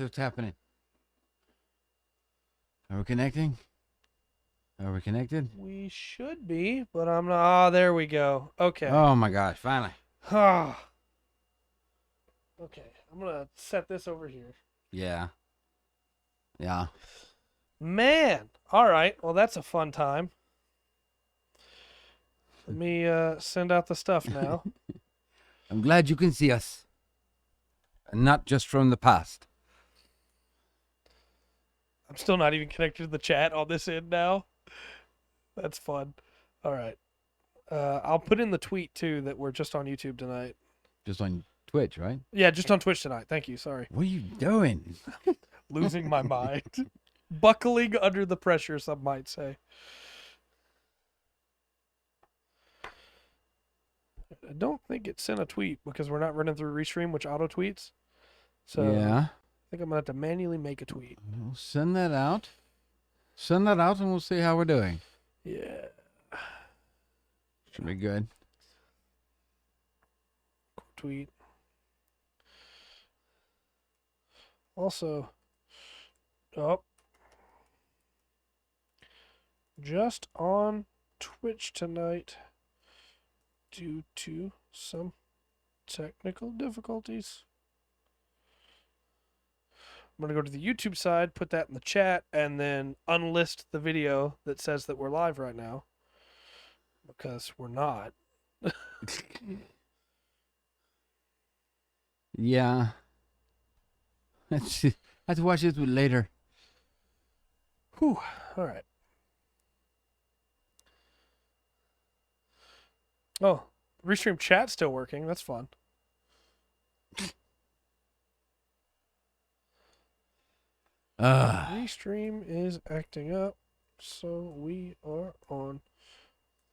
what's happening? Are we connecting? Are we connected? We should be, but I'm not. Ah, there we go. Okay. Oh my gosh, finally. Okay, I'm gonna set this over here. Yeah. Yeah. Man, all right. Well, that's a fun time. Let me send out the stuff now. I'm glad you can see us. And not just from the past. I'm still not even connected to the chat on this end now. That's fun. All right. I'll put in the tweet, too, that we're just on YouTube tonight. Just on Twitch, right? Yeah, just on Twitch tonight. Thank you. Sorry. What are you doing? Losing my mind. Buckling under the pressure, some might say. I don't think it sent a tweet because we're not running through Restream, which auto tweets. So Yeah. I think I'm going to have to manually make a tweet. We'll send that out. Send that out and we'll see how we're doing. Yeah. Should be good. Tweet. Also, just on Twitch tonight due to some technical difficulties. I'm going to go to the YouTube side, put that in the chat, and then unlist the video that says that we're live right now. Because we're not. Yeah. I have to watch this later. Whew. All right. Oh, Restream chat's still working. That's fun. Restream is acting up, so we are on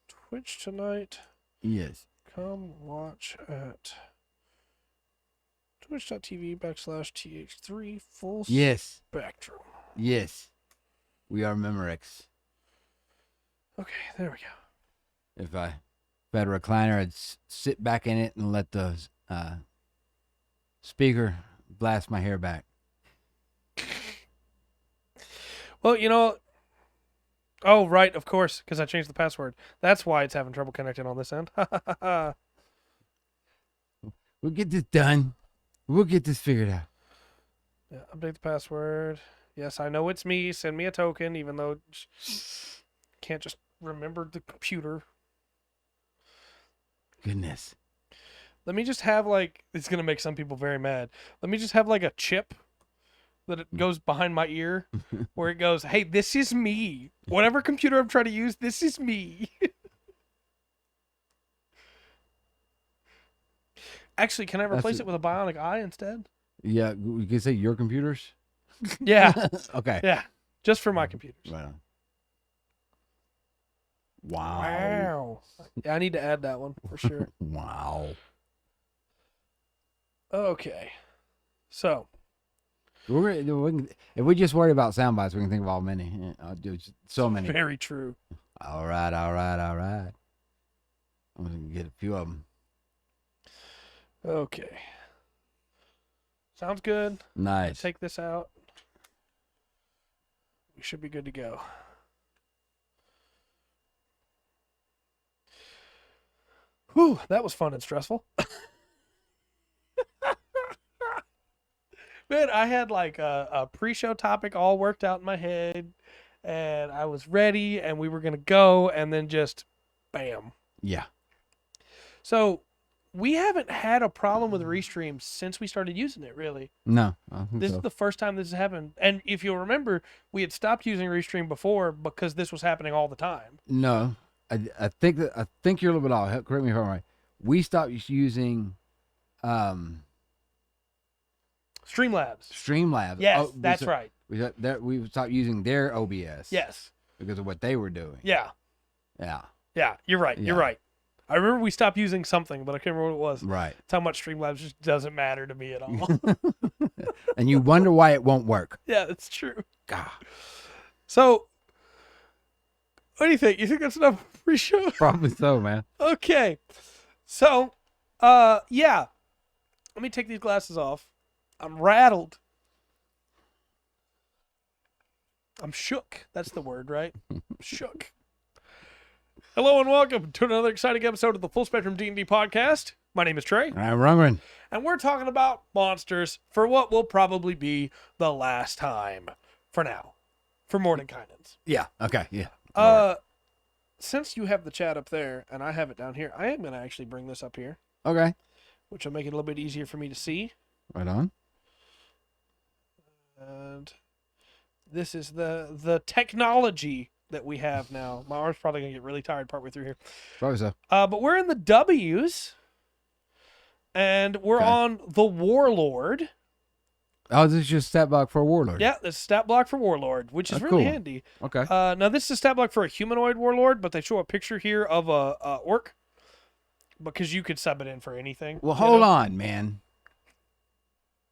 Twitch tonight. Yes. Come watch at twitch.tv/th3 full spectrum. Yes. We are Memorex. Okay, there we go. If I had a recliner, I'd sit back in it and let the speaker blast my hair back. Well, you know. Oh, right, of course, because I changed the password. That's why it's having trouble connecting on this end. We'll get this done. We'll get this figured out. Yeah, update the password. Yes, I know it's me. Send me a token, even though can't just remember the computer. Goodness. Let me just have, like, it's going to make some people very mad. Let me just have, like, a chip that it goes behind my ear where it goes, hey, this is me. Whatever computer I'm trying to use, this is me. Actually, can I replace it with a bionic eye instead? Yeah, you can say your computers? Yeah. Okay. Yeah, just for my computers. Right on. Wow. Wow. Yeah, I need to add that one for sure. Wow. Okay. So. If we just worry about sound bites, we can think of all many. So many. Very true. All right. I'm going to get a few of them. Okay. Sounds good. Nice. Take this out. We should be good to go. Whew, that was fun and stressful. Man, I had like a pre-show topic all worked out in my head, and I was ready, and we were going to go, and then just bam. Yeah. So we haven't had a problem with Restream since we started using it, really. No. This is the first time this has happened. And if you'll remember, we had stopped using Restream before because this was happening all the time. No. I think you're a little bit off. Correct me if I'm right. We stopped using Streamlabs. Yes, that's right. We stopped using their OBS. Yes. Because of what they were doing. Yeah. Yeah. Yeah, you're right. Yeah. You're right. I remember we stopped using something, but I can't remember what it was. Right. It's how much Streamlabs just doesn't matter to me at all. And you wonder why it won't work. Yeah, that's true. God. So, what do you think? You think that's enough pre-show? Probably so, man. Okay. So, yeah. Let me take these glasses off. I'm rattled. I'm shook. That's the word, right? Shook. Hello and welcome to another exciting episode of the Full Spectrum D&D podcast. My name is Trey. I'm Rungren. And we're talking about monsters for what will probably be the last time for now. For Mordenkainen's. Yeah. Okay. Yeah. Since you have the chat up there and I have it down here, I am going to actually bring this up here. Okay. Which will make it a little bit easier for me to see. Right on. And this is the technology that we have now. My arm's probably going to get really tired partway through here. Probably so. But we're in the W's. And we're on the Warlord. Oh, this is just stat block for a warlord. Yeah, this is stat block for Warlord, which is That's really cool. handy. Okay. Now, this is a stat block for a humanoid Warlord, but they show a picture here of a orc. Because you could sub it in for anything. Well, hold on, man.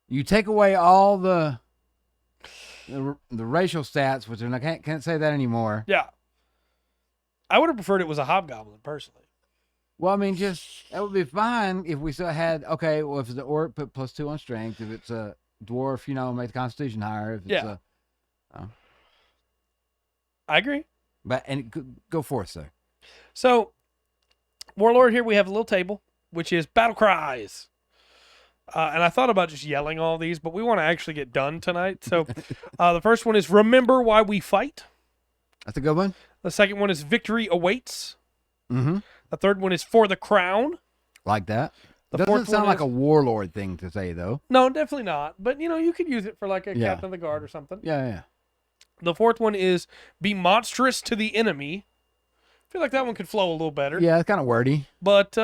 You take away all the racial stats, which I can't say that anymore. Yeah. I would have preferred it was a hobgoblin, personally. Well, I mean, just that would be fine if we still had. Okay, well, if it's the orc, put +2 on strength. If it's a dwarf, make the constitution higher. If it's I agree. But go forth, sir. So, Warlord here, we have a little table, which is battle cries. And I thought about just yelling all these, but we want to actually get done tonight. So, the first one is remember why we fight. That's a good one. The second one is victory awaits. Mm-hmm. The third one is for the crown. Like that. The Doesn't fourth sound one like is... a warlord thing to say, though. No, definitely not. But, you could use it for like a captain of the guard or something. Yeah. The fourth one is be monstrous to the enemy. I feel like that one could flow a little better. Yeah, it's kind of wordy. But,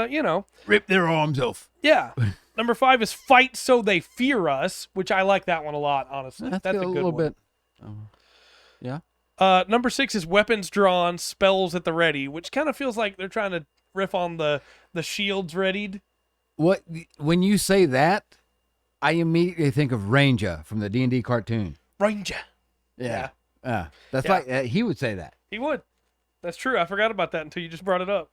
Rip their arms off. Yeah. Number 5 is fight so they fear us, which I like that one a lot, honestly. That's a good little one. bit. Yeah. Number 6 is weapons drawn, spells at the ready, which kind of feels like they're trying to riff on the shields readied. When you say that, I immediately think of Ranger from the D&D cartoon. Ranger. Yeah. That's like he would say that. He would. That's true. I forgot about that until you just brought it up.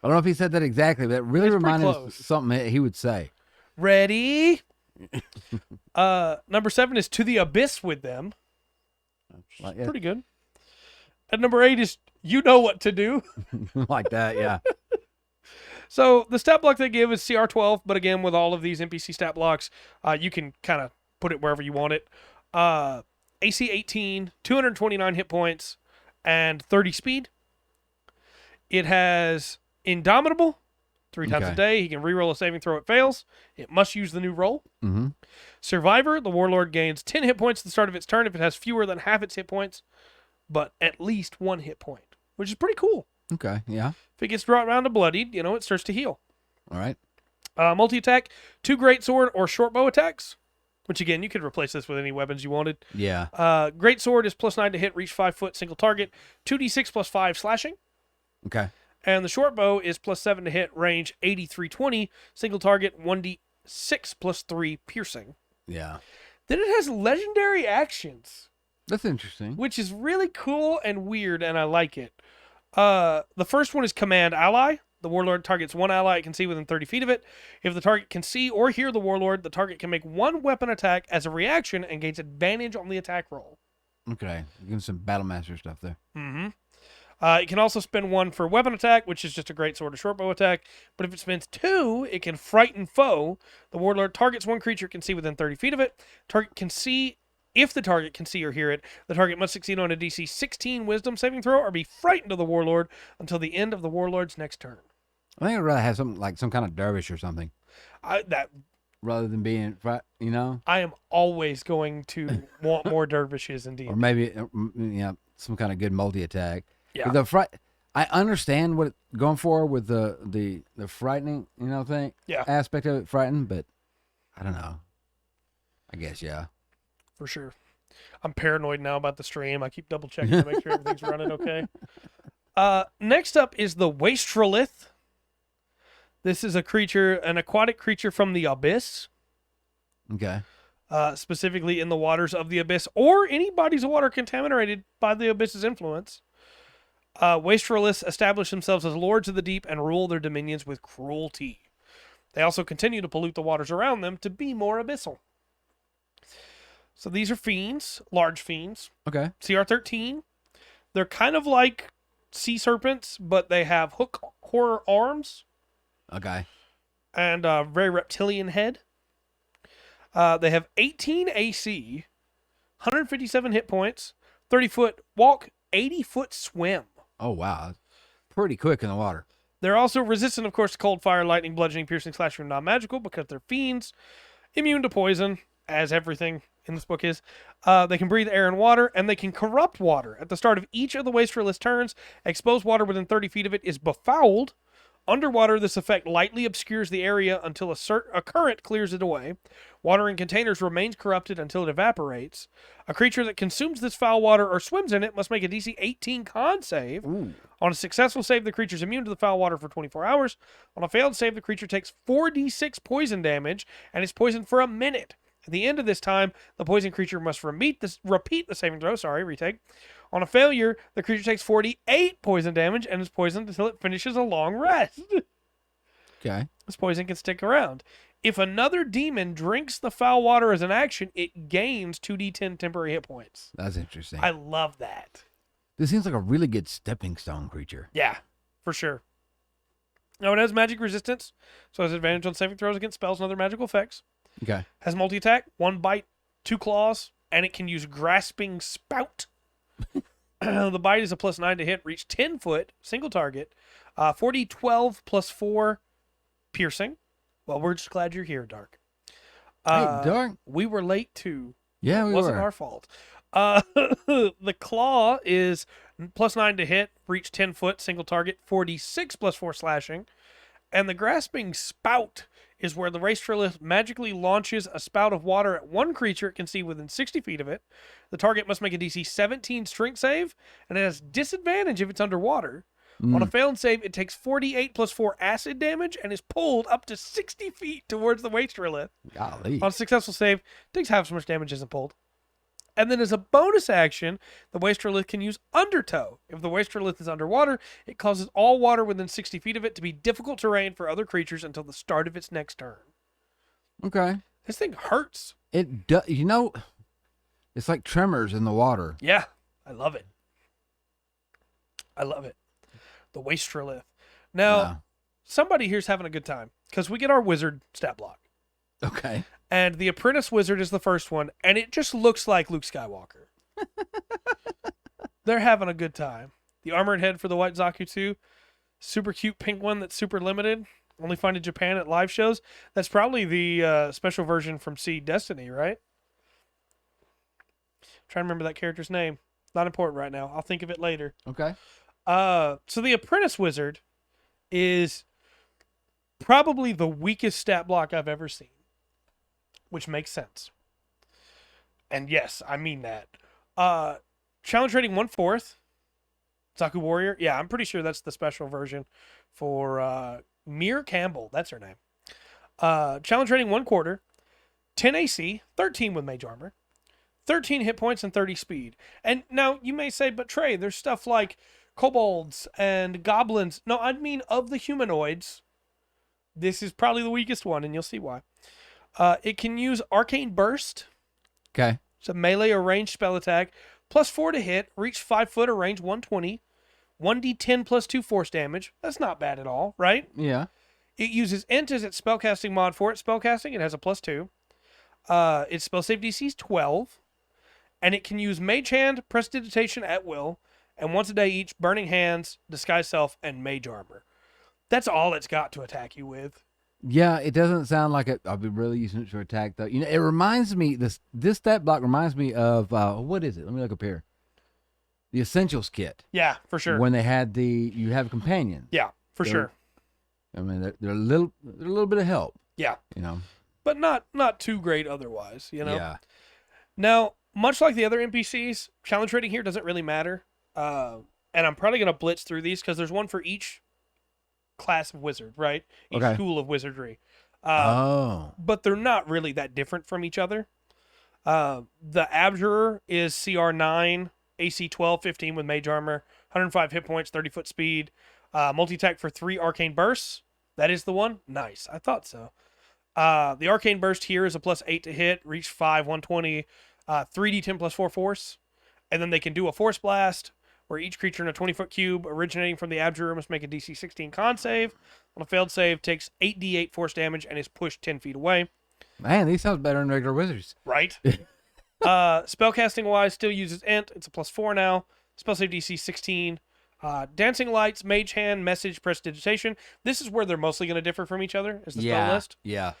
I don't know if he said that exactly, but it really reminded me of something he would say. Ready? Number 7 is to the abyss with them. Pretty good. And number 8 is you know what to do. Like that, yeah. So the stat block they give is CR12, but again, with all of these NPC stat blocks, you can kind of put it wherever you want it. AC 18, 229 hit points, and 30 speed. It has Indomitable, 3 times a day. He can reroll a saving throw. It fails. It must use the new roll. Mm-hmm. Survivor, the Warlord gains 10 hit points at the start of its turn if it has fewer than half its hit points, but at least 1 hit point, which is pretty cool. Okay, yeah. If it gets brought around to bloodied, it starts to heal. All right. Multi-attack, 2 greatsword or short bow attacks, which again, you could replace this with any weapons you wanted. Yeah. Greatsword is +9 to hit, reach 5 foot, single target, 2d6 +5 slashing. Okay. And the short bow is +7 to hit, range 8320, single target, 1d6 +3 piercing. Yeah. Then it has legendary actions. That's interesting. Which is really cool and weird, and I like it. The first one is Command Ally. The Warlord targets 1 ally it can see within 30 feet of it. If the target can see or hear the Warlord, the target can make 1 weapon attack as a reaction and gains advantage on the attack roll. Okay. Give some Battlemaster stuff there. Mm-hmm. It can also spend 1 for weapon attack, which is just a great sword or short bow attack. But if it spends 2, it can frighten foe. The Warlord targets 1 creature it can see within 30 feet of it. Target can see. If the target can see or hear it, the target must succeed on a DC 16 Wisdom saving throw or be frightened of the Warlord until the end of the Warlord's next turn. I think I'd rather have something like some kind of dervish or something. Rather than being, I am always going to want more dervishes in D&D. Or maybe, some kind of good multi-attack. Yeah. I understand what it's going for with the frightening, thing. Yeah. Aspect of it, frightened, but I don't know. I guess, yeah. For sure. I'm paranoid now about the stream. I keep double checking to make sure everything's running okay. Next up is the Waste Relith. This is an aquatic creature from the Abyss. Okay. Specifically in the waters of the Abyss or any bodies of water contaminated by the Abyss's influence. Waste Reliths establish themselves as lords of the deep and rule their dominions with cruelty. They also continue to pollute the waters around them to be more abyssal. So these are fiends, large fiends. Okay. CR 13. They're kind of like sea serpents, but they have hook horror arms Okay. and a very reptilian head. They have 18 AC, 157 hit points, 30-foot walk, 80-foot swim. Oh, wow. Pretty quick in the water. They're also resistant, of course, to cold, fire, lightning, bludgeoning, piercing, slashing, non-magical because they're fiends. Immune to poison, as everything in this book is. They can breathe air and water, and they can corrupt water. At the start of each of the Waste Relith turns, exposed water within 30 feet of it is befouled. Underwater, this effect lightly obscures the area until a current clears it away. Water in containers remains corrupted until it evaporates. A creature that consumes this foul water or swims in it must make a DC 18 con save. Ooh. On a successful save, the creature is immune to the foul water for 24 hours. On a failed save, the creature takes 4d6 poison damage and is poisoned for a minute. At the end of this time, the poison creature must repeat the saving throw. Retake. On a failure, the creature takes 48 poison damage and is poisoned until it finishes a long rest. Okay. This poison can stick around. If another demon drinks the foul water as an action, it gains 2d10 temporary hit points. That's interesting. I love that. This seems like a really good stepping stone creature. Yeah, for sure. Now, it has magic resistance, so it has advantage on saving throws against spells and other magical effects. Okay. Has multi-attack, 1 bite, 2 claws, and it can use grasping spout. The bite is a +9 to hit, reach 10 foot, single target, 4d12 plus 4 piercing. Well, we're just glad you're here, Dark. Hey, Dark. We were late too. Yeah, we Wasn't were. our fault. The claw is +9 to hit, reach 10 foot, single target, 4d6 plus 4 slashing. And the grasping spout is where the Waste Relith magically launches a spout of water at one creature it can see within 60 feet of it. The target must make a DC 17 strength save, and it has disadvantage if it's underwater. On a failed save, it takes 48 plus 4 acid damage and is pulled up to 60 feet towards the Waste Relith. Golly. On a successful save, it takes half as much damage as it pulled. And then as a bonus action, the Waste Relith can use Undertow. If the Waste Relith is underwater, it causes all water within 60 feet of it to be difficult terrain for other creatures until the start of its next turn. Okay. This thing hurts. It does. You know, it's like tremors in the water. Yeah, I love it. I love it. The Waste Relith. Now, somebody here's having a good time because we get our wizard stat block. Okay. And the Apprentice Wizard is the first one, and it just looks like Luke Skywalker. They're having a good time. The Armored Head for the White Zaku 2. Super cute pink one that's super limited. Only find in Japan at live shows. That's probably the special version from Seed Destiny, right? I'm trying to remember that character's name. Not important right now. I'll think of it later. Okay. So the Apprentice Wizard is probably the weakest stat block I've ever seen, which makes sense. And yes, I mean that. Challenge rating 1/4. Zaku Warrior. Yeah, I'm pretty sure that's the special version for Mir Campbell. That's her name. Challenge rating 1/4. 10 AC, 13 with Mage Armor, 13 hit points, and 30 speed. And now you may say, but Trey, there's stuff like kobolds and goblins. No, I mean of the humanoids. This is probably the weakest one, and you'll see why. It can use Arcane Burst. Okay. It's a melee or ranged spell attack. +4 to hit, reach 5 foot or range 120. 1d10 plus 2 force damage. That's not bad at all, right? Yeah. It uses Int as its spellcasting mod for its spellcasting. It has a +2. Its spell save DC is 12. And it can use Mage Hand, Prestidigitation at will, and once a day each, Burning Hands, Disguise Self, and Mage Armor. That's all it's got to attack you with. Yeah, it doesn't sound like I'll be really using it for attack though. You know, it reminds me this stat block reminds me of what is it? Let me look up here. The Essentials kit. Yeah, for sure. When they had you have companions. Yeah, for sure. I mean, they're a little bit of help. Yeah, You know. but not too great otherwise. You know. Yeah. Now, much like the other NPCs, challenge rating here doesn't really matter. And I'm probably gonna blitz through these because there's one for each class of wizard, right? Each Okay. school of wizardry. But they're not really that different from each other. The Abjurer is CR 9, AC 12, 15 with Mage Armor, 105 hit points, 30 foot speed, multi-attack for 3 Arcane Bursts. That is the one? Nice. I thought so. The Arcane Burst here is a +8 to hit, reach 5, 120, 3d10 plus 4 force. And then they can do a force blast, where each creature in a 20-foot cube originating from the Abjurer must make a DC 16 con save. On a failed save, takes 8d8 force damage and is pushed 10 feet away. Man, these sounds better than regular wizards. Right. Spellcasting wise, still uses Int. It's a +4 now. Spell save DC 16. Dancing Lights, Mage Hand, Message, Prestidigitation. This is where they're mostly going to differ from each other, is the spell list. Yeah.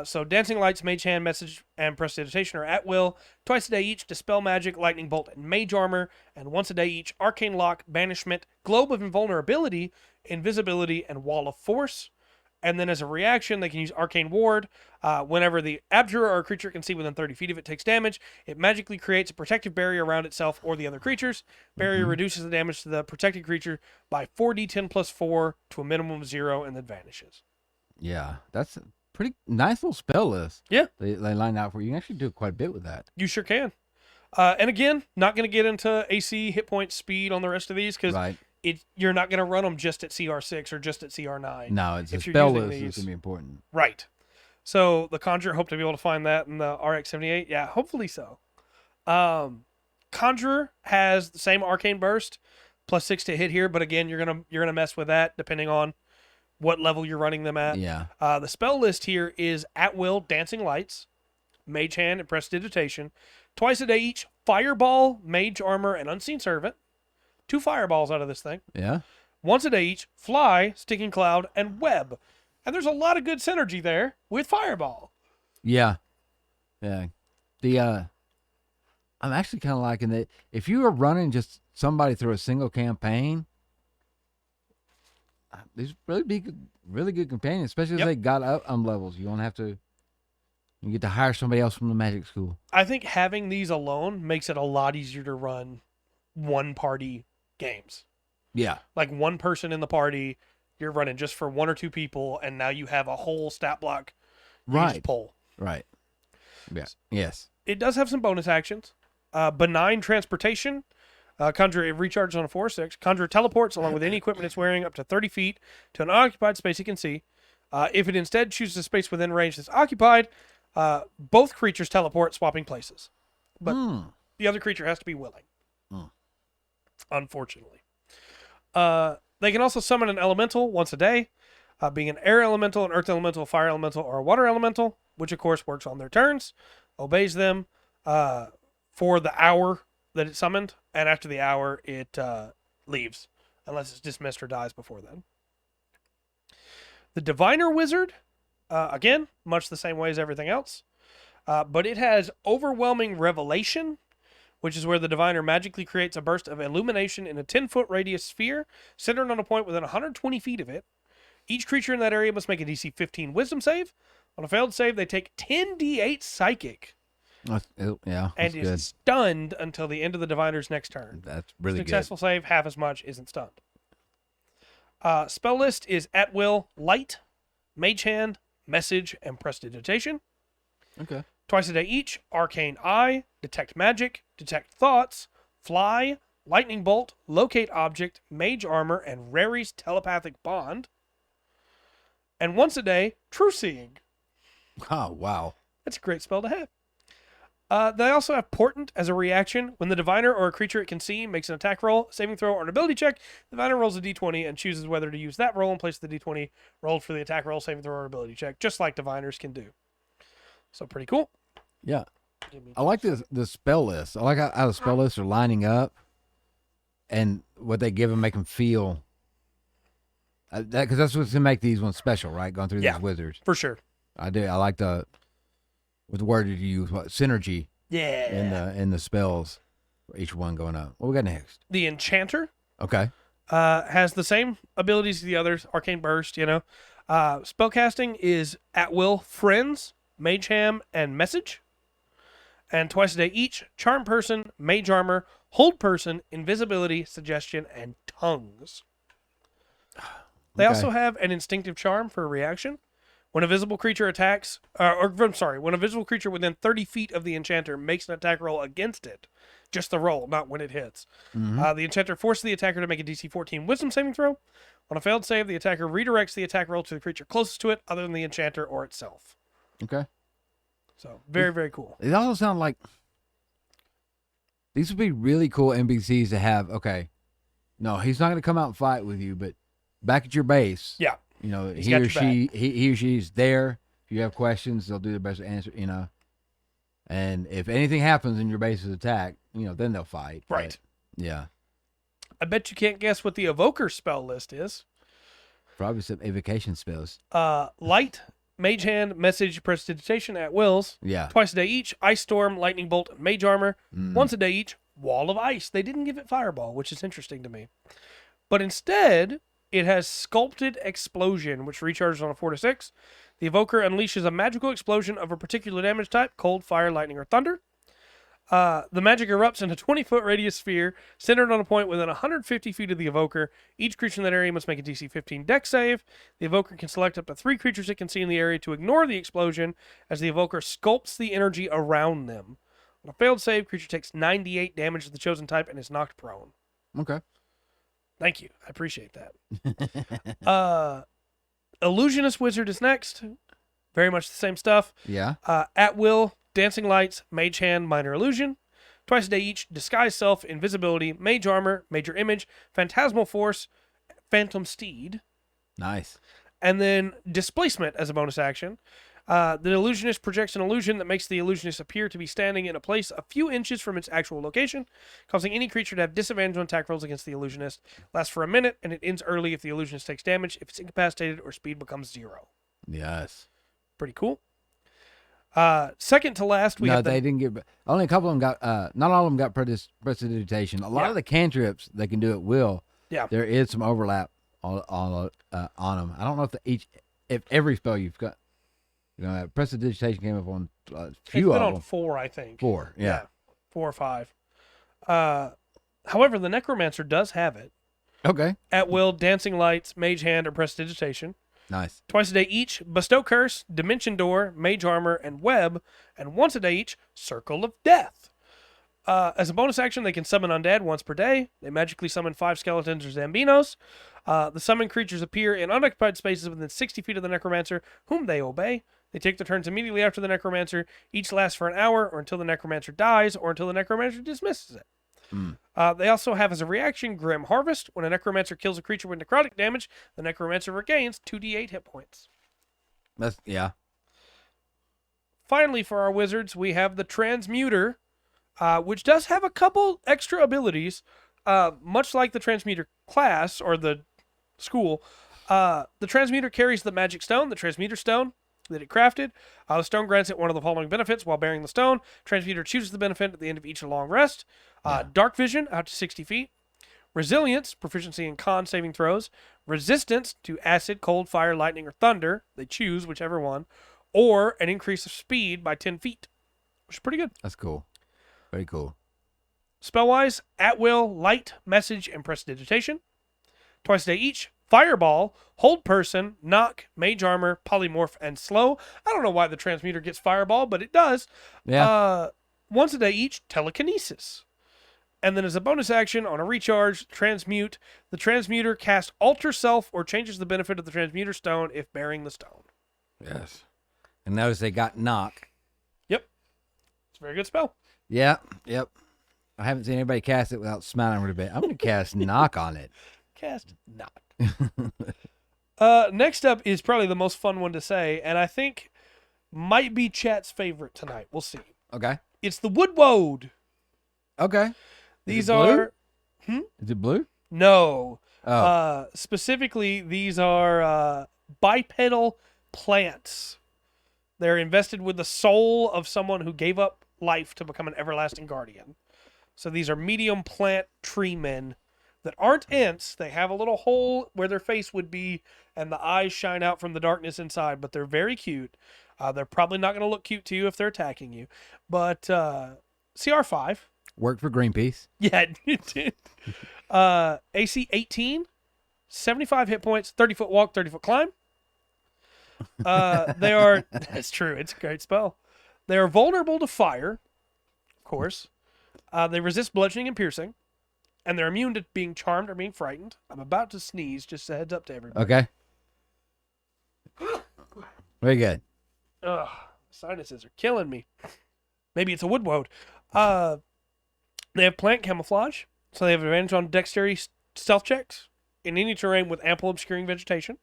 So Dancing Lights, Mage Hand, Message, and Prestidigitation are at will. Twice a day each, Dispel Magic, Lightning Bolt, and Mage Armor. And once a day each, Arcane Lock, Banishment, Globe of Invulnerability, Invisibility, and Wall of Force. And then as a reaction, they can use Arcane Ward. Whenever the Abjurer or a creature can see within 30 feet of it takes damage, it magically creates a protective barrier around itself or the other creatures. Barrier reduces the damage to the protected creature by 4d10 plus 4 to a minimum of 0 and then vanishes. Yeah, that's a pretty nice little spell list. Yeah. They line out for you. You can actually do quite a bit with that. You sure can. And again, not going to get into AC, hit points, speed on the rest of these because Right. you're not going to run them just at CR6 or just at CR9. No, it's a if you're spell using list. these. It's going to be important. Right. So the Conjurer, hope to be able to find that in the RX-78. Yeah, hopefully so. Conjurer has the same Arcane Burst, +6 to hit here, but again, you're gonna mess with that depending on what level you're running them at. Yeah. The spell list here is at will, Dancing Lights, Mage Hand, and Prestidigitation. Twice a day each, Fireball, Mage Armor, and Unseen Servant. 2 fireballs out of this thing. Yeah. Once a day each, Fly, Sticking Cloud, and Web. And there's a lot of good synergy there with Fireball. Yeah. Yeah. I'm actually kind of liking that. If you are running just somebody through a single campaign, these really good companions, especially if they got up levels. You don't have to. You get to hire somebody else from the Magic School. I think having these alone makes it a lot easier to run one-party games. Yeah. Like one person in the party, you're running just for 1 or 2 people, and now you have a whole stat block you just pull. Right. Yeah. Yes. It does have some bonus actions. Benign Transportation. Conjurer, it recharges on a 4/6. Conjurer teleports along with any equipment it's wearing up to 30 feet to an unoccupied space it can see. If it instead chooses a space within range that's occupied, both creatures teleport, swapping places. But the other creature has to be willing. Unfortunately. They can also summon an elemental once a day, being an air elemental, an earth elemental, fire elemental, or a water elemental, which of course works on their turns, obeys them for the hour that it's summoned, and after the hour it leaves, unless it's dismissed or dies before then. The Diviner Wizard, again, much the same way as everything else, but it has Overwhelming Revelation, which is where the Diviner magically creates a burst of illumination in a 10-foot radius sphere centered on a point within 120 feet of it. Each creature in that area must make a DC 15 Wisdom save. On a failed save, they take 10d8 Psychic. Yeah, and is stunned until the end of the Diviner's next turn. That's really Successful save, half as much, isn't stunned. Spell list is at will, Light, Mage Hand, Message, and Prestidigitation. Okay. Twice a day each, Arcane Eye, Detect Magic, Detect Thoughts, Fly, Lightning Bolt, Locate Object, Mage Armor, and Rary's Telepathic Bond. And once a day, True Seeing. Oh, wow. That's a great spell to have. They also have Portent as a reaction. When the Diviner or a creature it can see makes an attack roll, saving throw, or an ability check, the Diviner rolls a d20 and chooses whether to use that roll in place of the d20 rolled for the attack roll, saving throw, or ability check, just like Diviners can do. So pretty cool. Yeah. I like the spell list. I like how the spell lists are lining up and what they give them make them feel. Because that's what's going to make these ones special, right? Going through these wizards. For sure. I do. I like what the word did you use? What synergy? Yeah. In the spells, each one going up. What we got next? The Enchanter. Okay. Has the same abilities as the others. Arcane Burst. Spellcasting is at will, Friends, Mage Hand, and Message. And twice a day each, Charm Person, Mage Armor, Hold Person, Invisibility, Suggestion, and Tongues. They also have an Instinctive Charm for a reaction. When a visible creature attacks, when a visible creature within 30 feet of the Enchanter makes an attack roll against it, just the roll, not when it hits. The Enchanter forces the attacker to make a DC 14 Wisdom saving throw. On a failed save, the attacker redirects the attack roll to the creature closest to it, other than the Enchanter or itself. Okay. So very, very cool. It also sounds like These would be really cool NPCs to have. Okay, no, he's not going to come out and fight with you, but back at your base, Yeah. you know, He's he got or your she, he or she's there. If you have questions, they'll do their best to answer. You know, and if anything happens and your base is attacked, you know, then they'll fight. Right. But, yeah. I bet you can't guess what the Evoker spell list is. Probably some evocation spells. Light, Mage Hand, Message, Prestidigitation at wills. Yeah. Twice a day each. Ice Storm, Lightning Bolt, and Mage Armor. Once a day each. Wall of Ice. They didn't give it Fireball, which is interesting to me. But instead, it has Sculpted Explosion, which recharges on a 4 to 6. The Evoker unleashes a magical explosion of a particular damage type, cold, fire, lightning, or thunder. The magic erupts in a 20-foot radius sphere centered on a point within 150 feet of the Evoker. Each creature in that area must make a DC 15 Dex save. The Evoker can select up to 3 creatures it can see in the area to ignore the explosion as the Evoker sculpts the energy around them. On a failed save, creature takes 98 damage to the chosen type and is knocked prone. Okay. Thank you. I appreciate that. Illusionist Wizard is next. Very much the same stuff. Yeah. At will, Dancing Lights, Mage Hand, Minor Illusion. Twice a day each, Disguise Self, Invisibility, Mage Armor, Major Image, Phantasmal Force, Phantom Steed. Nice. And then Displacement as a bonus action. The illusionist projects an illusion that makes the illusionist appear to be standing in a place a few inches from its actual location, causing any creature to have disadvantage on attack rolls against the illusionist. Lasts for a minute, and it ends early if the illusionist takes damage, if it's incapacitated, or speed becomes 0. Yes. Pretty cool. Second to last, we have they didn't get. Only a couple of them got. Not all of them got prestidigitation. A lot of the cantrips they can do at will. Yeah. There is some overlap on them. I don't know if every spell you've got. You know, prestidigitation came up on a few it's been of on them. 4, I think. 4, yeah. 4 or 5. However, the Necromancer does have it. Okay. At will, Dancing Lights, Mage Hand, or Prestidigitation. Nice. Twice a day each, Bestow Curse, Dimension Door, Mage Armor, and Web. And once a day each, Circle of Death. As a bonus action, they can summon undead once per day. They magically summon 5 skeletons or Zambinos. The summoned creatures appear in unoccupied spaces within 60 feet of the Necromancer, whom they obey. They take their turns immediately after the Necromancer. Each lasts for an hour, or until the Necromancer dies, or until the Necromancer dismisses it. They also have as a reaction Grim Harvest. When a Necromancer kills a creature with necrotic damage, the Necromancer regains 2d8 hit points. Yeah. Finally, for our wizards, we have the Transmuter, which does have a couple extra abilities, much like the Transmuter class or the school. The Transmuter carries the magic stone, the Transmuter stone that it crafted. The stone grants it one of the following benefits while bearing the stone. Transmuter chooses the benefit at the end of each long rest. Dark Vision, out to 60 feet. Resilience, proficiency in con saving throws. Resistance to acid, cold, fire, lightning, or thunder. They choose whichever one. Or an increase of speed by 10 feet, which is pretty good. That's cool. Very cool. Spell-wise, At Will, Light, Message, and Prestidigitation. Twice a day each. Fireball, Hold Person, Knock, Mage Armor, Polymorph, and Slow. I don't know why the Transmuter gets Fireball, but it does. Yeah. Once a day each, Telekinesis. And then as a bonus action, on a recharge, Transmute. The Transmuter casts Alter Self or changes the benefit of the Transmuter stone if bearing the stone. Yes. And notice they got Knock. Yep. It's a very good spell. Yeah. Yep. I haven't seen anybody cast it without smiling a little bit. I'm going to cast Knock on it. Cast Knock. Next up is probably the most fun one to say, and I think might be chat's favorite tonight. We'll see. Okay. It's the Woodwode. Okay. These blue? are... Is it blue? No. Oh. Specifically, these are bipedal plants. They're invested with the soul of someone who gave up life to become an everlasting guardian. So these are medium plant tree men that aren't Ents. They have a little hole where their face would be, and the eyes shine out from the darkness inside, but they're very cute. They're probably not going to look cute to you if they're attacking you. But CR5. Worked for Greenpeace. Yeah, it did. AC 18, 75 hit points, 30-foot walk, 30-foot climb. They are, that's true, it's a great spell. They are vulnerable to fire, of course. They resist bludgeoning and piercing. And they're immune to being charmed or being frightened. I'm about to sneeze, just a heads up to everybody. Okay. Very good. Ugh, sinuses are killing me. Maybe it's a Woodwode. They have plant camouflage, so they have advantage on dexterity stealth checks in any terrain with ample obscuring vegetation.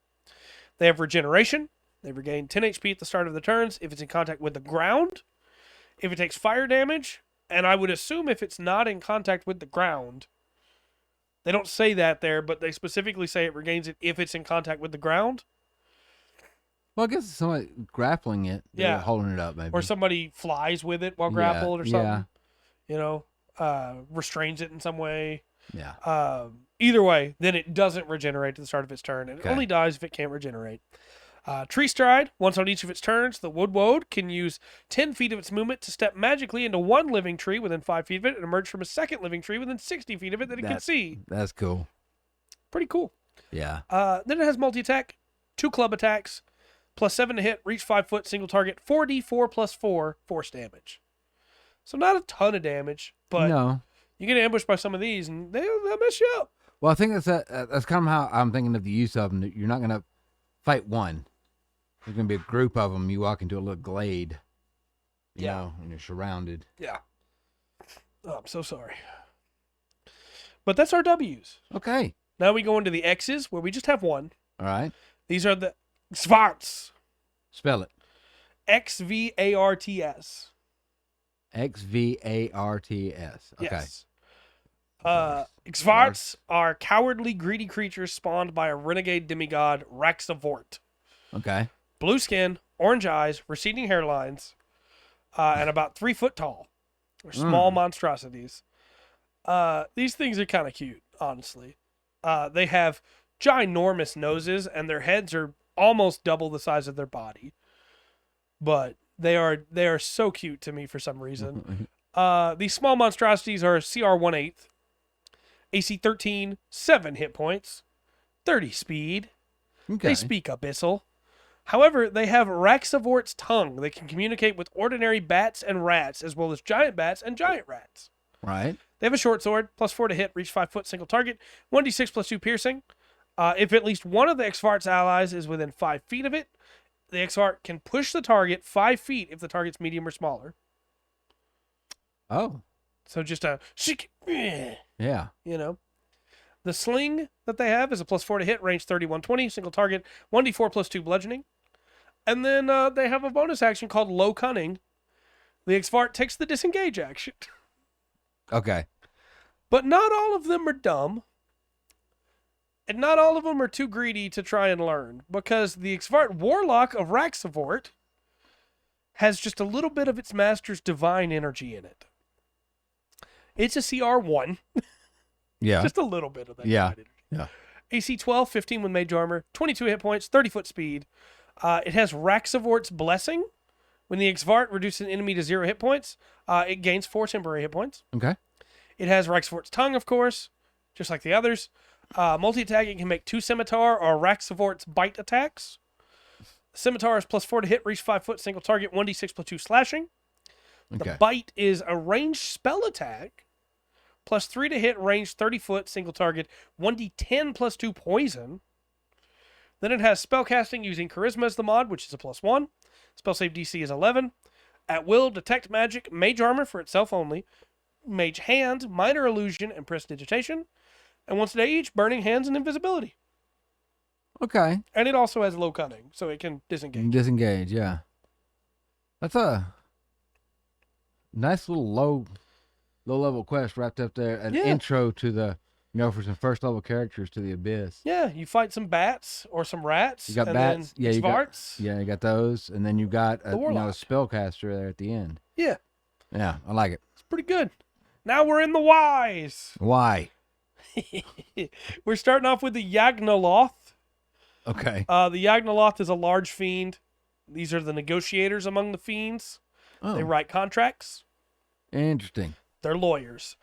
They have regeneration. They regain 10 HP at the start of the turns if it's in contact with the ground. If it takes fire damage, and I would assume if it's not in contact with the ground. They don't say that there, but they specifically say it regains it if it's in contact with the ground. Well, I guess it's somebody grappling it. Yeah. Holding it up, maybe. Or somebody flies with it while grappled or something. Yeah. Restrains it in some way. Yeah. Either way, then it doesn't regenerate at the start of its turn. And it only dies if it can't regenerate. Tree Stride, once on each of its turns, the Wood can use 10 feet of its movement to step magically into one living tree within 5 feet of it and emerge from a second living tree within 60 feet of it that it can see. That's cool. Pretty cool. Yeah. Then it has multi-attack, 2 club attacks, +7 to hit, reach 5 foot, single target, 4d4 + 4, force damage. So not a ton of damage, but you get ambushed by some of these and they'll mess you up. Well, I think that's kind of how I'm thinking of the use of them. You're not going to fight one. There's going to be a group of them. You walk into a little glade, you know, and you're surrounded. Yeah. Oh, I'm so sorry. But that's our W's. Okay. Now we go into the X's, where we just have one. All right. These are the Xvarts. Spell it. Xvarts. Xvarts. Okay. Yes. Xvarts are cowardly, greedy creatures spawned by a renegade demigod, Raxavort. Okay. Blue skin, orange eyes, receding hairlines, and about 3 foot tall. They're small monstrosities. These things are kind of cute, honestly. They have ginormous noses, and their heads are almost double the size of their body. But they are so cute to me for some reason. These small monstrosities are CR 1/8, AC 13, 7 hit points, 30 speed. Okay. They speak Abyssal. However, they have Raxavort's tongue. They can communicate with ordinary bats and rats, as well as giant bats and giant rats. Right. They have a short sword, +4 to hit, reach 5 foot, single target, 1d6 +2 piercing. If at least one of the Xvarts allies is within 5 feet of it, the Xvart can push the target 5 feet if the target's medium or smaller. Oh. So just a... Yeah. You know. The sling that they have is a +4 to hit, range 30, 120, single target, 1d4 +2 bludgeoning. And then they have a bonus action called Low Cunning. The Xvart takes the disengage action. Okay. But not all of them are dumb. And not all of them are too greedy to try and learn. Because the Xvart Warlock of Raxavort has just a little bit of its master's divine energy in it. It's a CR 1. Yeah. Just a little bit of that. Yeah. Yeah. AC 12, 15 with mage armor, 22 hit points, 30 foot speed. It has Raxavort's Blessing. When the Xvart reduces an enemy to 0 hit points, it gains 4 temporary hit points. Okay. It has Raxavort's Tongue, of course, just like the others. Multi-attack, it can make 2 Scimitar or Raxavort's Bite attacks. Scimitar is +4 to hit, reach 5 foot, single target, 1d6 +2 slashing. Okay. The Bite is a ranged spell attack, +3 to hit, range 30 foot, single target, 1d10 +2 poison. Then it has spellcasting using Charisma as the mod, which is a +1. Spell save DC is 11. At will, detect magic, mage armor for itself only, mage hand, minor illusion, and prestidigitation. And once a day each, burning hands and invisibility. Okay. And it also has low cunning, so it can disengage. Disengage, yeah. That's a nice little low level quest wrapped up there. An intro to the, for some first level characters to the Abyss. Yeah, you fight some bats or some rats. You got bats. Yeah, you got Xvarts. you got those, and then you got a spellcaster there at the end. Yeah. Yeah, I like it. It's pretty good. Now we're in the Ys. Why? We're starting off with the Yagnoloft. Okay. The Yagnoloft is a large fiend. These are the negotiators among the fiends. Oh. They write contracts. Interesting. They're lawyers.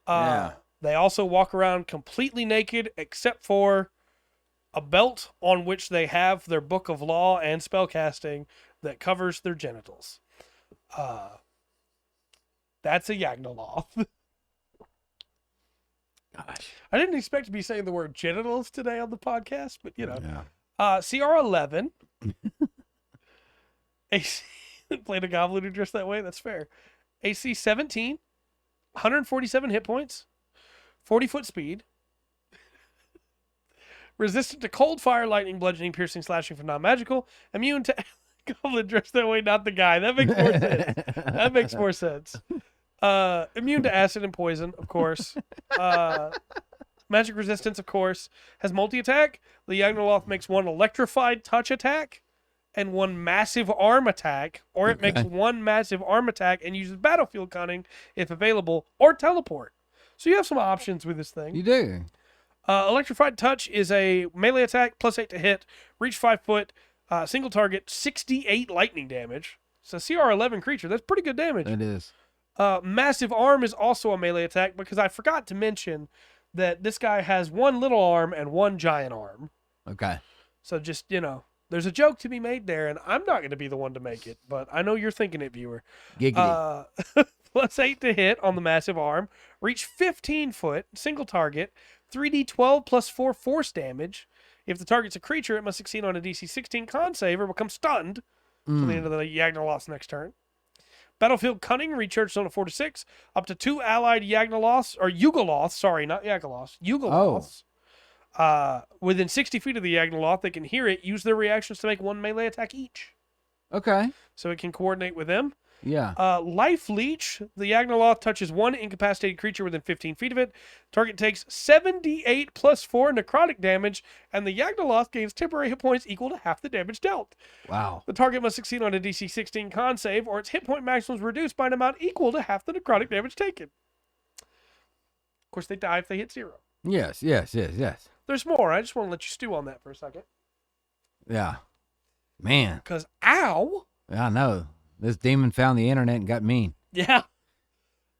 Yeah. They also walk around completely naked except for a belt on which they have their book of law and spellcasting that covers their genitals. That's a Yagnoloft. Gosh. I didn't expect to be saying the word genitals today on the podcast, but Yeah. CR 11. AC played a goblin who dressed that way. That's fair. AC 17. 147 hit points, 40-foot speed, resistant to cold, fire, lightning, bludgeoning, piercing, slashing for non-magical, immune to goblin dressed that way, not the guy. That makes more sense. That makes more sense. Immune to acid and poison, of course. Magic resistance, of course. Has multi-attack. The Yagnoloft makes one electrified touch attack and one massive arm attack, or it makes one massive arm attack and uses battlefield cunning if available, or teleport. So you have some options with this thing. You do. Electrified Touch is a melee attack, +8 to hit, reach 5 foot, single target, 68 lightning damage. It's a CR 11 creature. That's pretty good damage. It is. Massive Arm is also a melee attack because I forgot to mention that this guy has one little arm and one giant arm. Okay. So just, there's a joke to be made there, and I'm not going to be the one to make it, but I know you're thinking it, viewer. Giggity. +8 to hit on the massive arm, reach 15 foot, single target, 3d12 +4 force damage. If the target's a creature, it must succeed on a DC 16 con save or become stunned until the end of the Yagnoloft's next turn. Battlefield Cunning, recharges on a 4 to 6, up to 2 allied Yagnolofts, or Yugoloths, sorry, not Yagnolofts, Yugoloths. Within 60 feet of the Yagnoloft, they can hear it, use their reactions to make one melee attack each. Okay. So it can coordinate with them. Yeah. Life Leech, the Yagnoloft touches one incapacitated creature within 15 feet of it. Target takes 78 +4 necrotic damage, and the Yagnoloft gains temporary hit points equal to half the damage dealt. Wow. The target must succeed on a DC 16 con save, or its hit point maximum is reduced by an amount equal to half the necrotic damage taken. Of course, they die if they hit 0. Yes. There's more. I just want to let you stew on that for a second. Yeah. Man. Because, ow! I know. This demon found the internet and got mean. Yeah.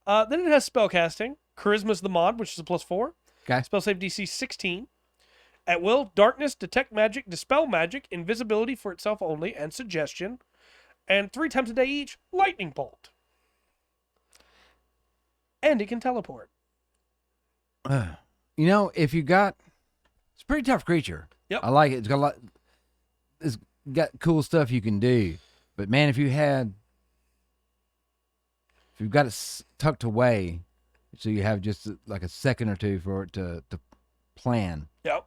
Then it has spellcasting. Charisma's the mod, which is a +4. Okay. Spell save DC 16. At will, darkness, detect magic, dispel magic, invisibility for itself only, and suggestion. And 3 times a day each, lightning bolt. And it can teleport. If you got, it's a pretty tough creature. Yep. I like it. It's got a lot. It's got cool stuff you can do. But man, if you've got it tucked away, so you have just like a second or two for it to plan. Yep.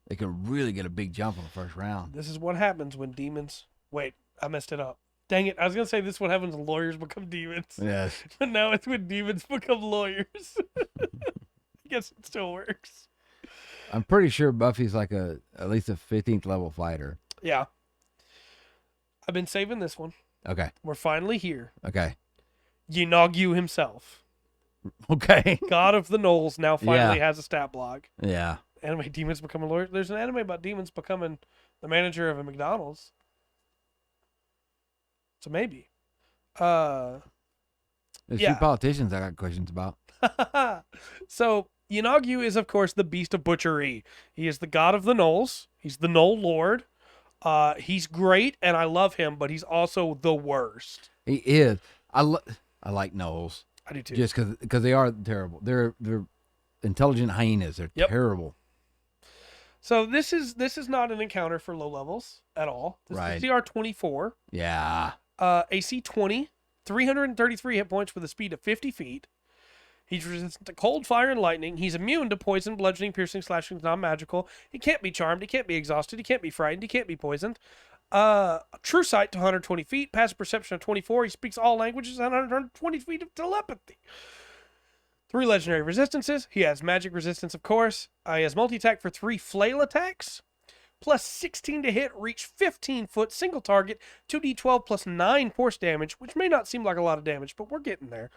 It can really get a big jump on the first round. This is what happens when demons... Wait, I messed it up. Dang it. I was going to say this is what happens when lawyers become demons. Yes. But now it's when demons become lawyers. I guess it still works. I'm pretty sure Buffy's like at least a 15th level fighter. Yeah. I've been saving this one. Okay. We're finally here. Okay. Yanagyu himself. Okay. God of the Knolls now finally has a stat block. Yeah. Anime demons become a lawyer. There's an anime about demons becoming the manager of a McDonald's. So maybe. There's a few politicians I got questions about. So Yanagyu is, of course, the beast of butchery. He is the god of the Knolls. He's the Knoll Lord. He's great, and I love him, but he's also the worst. He is. I like gnolls. I do too. Just because they are terrible. They're intelligent hyenas. They're terrible. So this is not an encounter for low levels at all. This is CR 24. Yeah. AC 20, 333 hit points with a speed of 50 feet. He's resistant to cold, fire, and lightning. He's immune to poison, bludgeoning, piercing, slashing, non-magical. He can't be charmed. He can't be exhausted. He can't be frightened. He can't be poisoned. True sight to 120 feet. Passive perception of 24. He speaks all languages and 120 feet of telepathy. 3 legendary resistances. He has magic resistance, of course. He has multi-attack for 3 flail attacks. Plus 16 to hit, reach 15 foot, single target, 2d12 plus 9 force damage, which may not seem like a lot of damage, but we're getting there.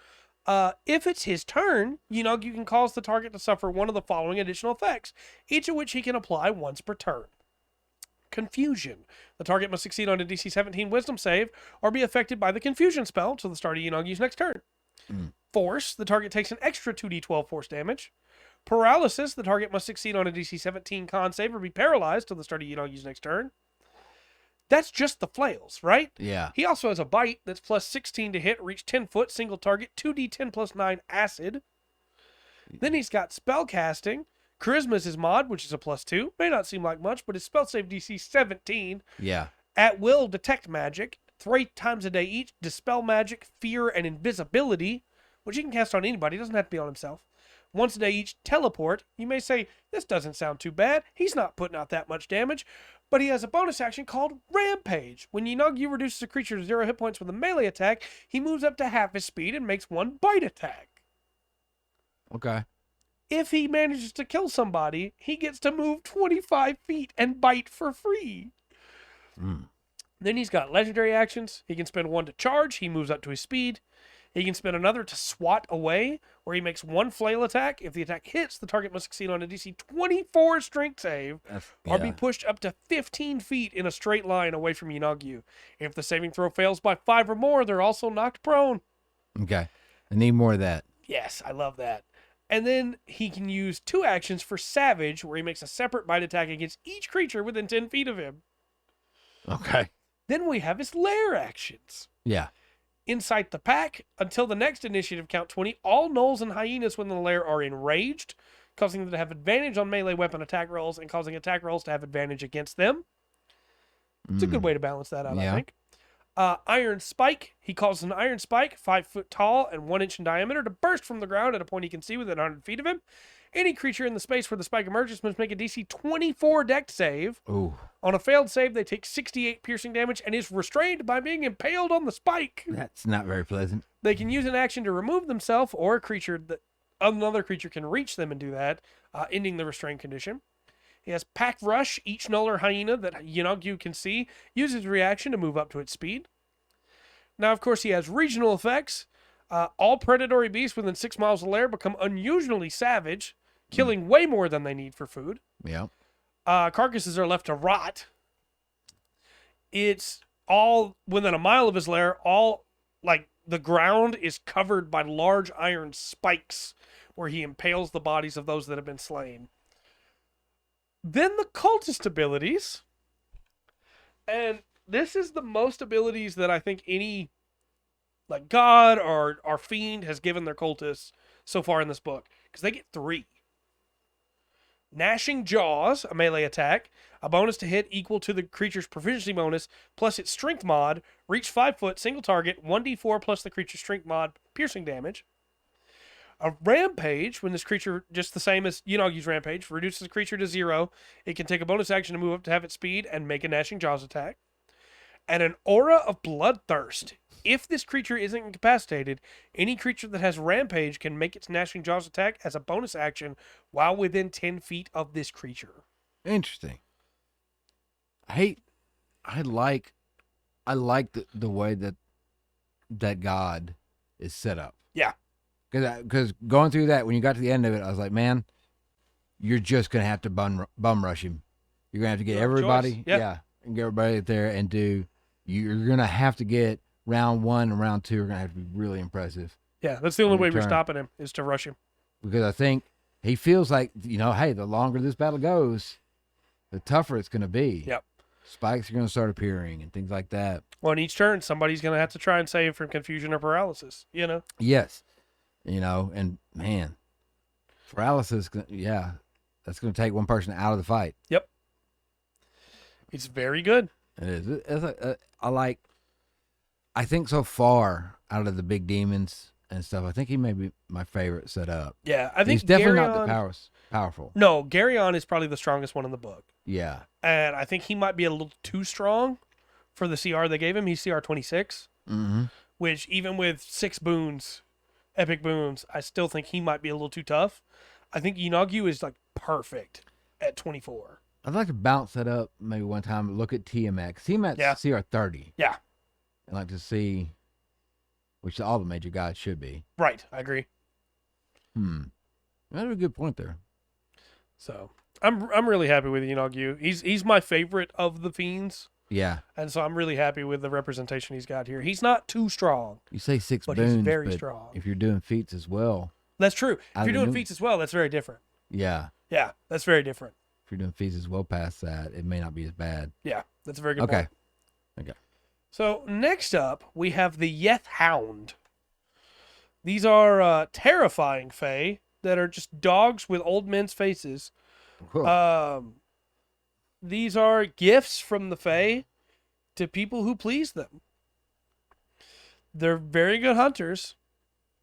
If it's his turn, you can cause the target to suffer one of the following additional effects, each of which he can apply once per turn. Confusion. The target must succeed on a DC 17 wisdom save or be affected by the confusion spell till the start of Yanagyu's next turn. Force. The target takes an extra 2d12 force damage. Paralysis. The target must succeed on a DC 17 con save or be paralyzed till the start of Yanagyu's next turn. That's just the flails, right? Yeah. He also has a bite that's plus 16 to hit, reach 10 foot, single target, 2d10 plus 9 acid. Then he's got spellcasting. Charisma is his mod, which is a +2. May not seem like much, but his spell save DC 17. Yeah. At will, detect magic. 3 times a day each. Dispel magic, fear, and invisibility which he can cast on anybody. It doesn't have to be on himself. Once a day each. Teleport. You may say, this doesn't sound too bad. He's not putting out that much damage. But he has a bonus action called Rampage. When Yanagyu reduces a creature to 0 hit points with a melee attack, he moves up to half his speed and makes 1 bite attack. Okay. If he manages to kill somebody, he gets to move 25 feet and bite for free. Then he's got legendary actions. He can spend 1 to charge. He moves up to his speed. He can spend another to swat away, where he makes 1 flail attack. If the attack hits, the target must succeed on a DC 24 strength save, or be pushed up to 15 feet in a straight line away from Yanagyu. If the saving throw fails by 5 or more, they're also knocked prone. Okay. I need more of that. Yes, I love that. And then he can use 2 actions for Savage, where he makes a separate bite attack against each creature within 10 feet of him. Okay. Then we have his lair actions. Yeah. Incite the pack. Until the next initiative count 20, all gnolls and hyenas within the lair are enraged, causing them to have advantage on melee weapon attack rolls and causing attack rolls to have advantage against them. It's a good way to balance that out, I think. Iron Spike. He causes an iron spike, 5 foot tall and 1 inch in diameter, to burst from the ground at a point he can see within 100 feet of him. Any creature in the space where the spike emerges must make a DC 24 dex save. Ooh. On a failed save, they take 68 piercing damage and is restrained by being impaled on the spike. That's not very pleasant. They can use an action to remove themselves, or another creature can reach them and do that, ending the restraint condition. He has Pack Rush. Each gnoll or hyena that Yanagyu can see uses reaction to move up to its speed. Now, of course, he has regional effects. All predatory beasts within 6 miles of the lair become unusually savage, killing way more than they need for food. Yeah. Carcasses are left to rot. It's all within a mile of his lair. The ground is covered by large iron spikes, where he impales the bodies of those that have been slain. Then the cultist abilities. And this is the most abilities that I think any god or fiend has given their cultists so far in this book. Because they get 3. Gnashing Jaws, a melee attack. A bonus to hit equal to the creature's proficiency bonus, plus its strength mod. Reach 5 foot, single target, 1d4 plus the creature's strength mod, piercing damage. A Rampage, when this creature, just the same as Yanagyu's Rampage, reduces the creature to 0. It can take a bonus action to move up to half its speed and make a Gnashing Jaws attack. And an Aura of Bloodthirst. If this creature isn't incapacitated, any creature that has Rampage can make its Gnashing Jaws attack as a bonus action while within 10 feet of this creature. Interesting. I like the way that god is set up. Yeah. Because going through that, when you got to the end of it, I was like, man, you're just going to have to bum rush him. You're going to have to get everybody. Yeah. And get everybody there and you're going to have to get round 1 and round 2 are going to have to be really impressive. Yeah, that's the only way we're stopping him, is to rush him. Because I think he feels like, hey, the longer this battle goes, the tougher it's going to be. Yep. Spikes are going to start appearing and things like that. Well, in each turn, somebody's going to have to try and save from confusion or paralysis, Yes. And man, paralysis, that's going to take one person out of the fight. Yep. It's very good. It is. I think so far out of the big demons and stuff, I think he may be my favorite set up. Yeah, I think he's definitely not the powerful. No, Garyon is probably the strongest one in the book. Yeah. And I think he might be a little too strong for the CR they gave him. He's CR 26, which even with 6 boons, epic boons, I still think he might be a little too tough. I think Yanagyu is perfect at 24. I'd like to bounce that up maybe one time and look at TMX. TMX CR 30. Yeah. I'd like to see, which all the major guys should be. Right, I agree. That's a good point there. So I'm really happy with Yanagyu. He's my favorite of the fiends. Yeah. And so I'm really happy with the representation he's got here. He's not too strong. You say 6 but boons, he's very but strong. if you're doing feats as well. That's true. If you're doing feats as well, that's very different. Yeah. Yeah, that's very different. If you're doing feats as well past that, it may not be as bad. Yeah, that's a very good point. Okay. So next up, we have the Yeth Hound. These are terrifying fae that are just dogs with old men's faces. Cool. These are gifts from the fae to people who please them. They're very good hunters,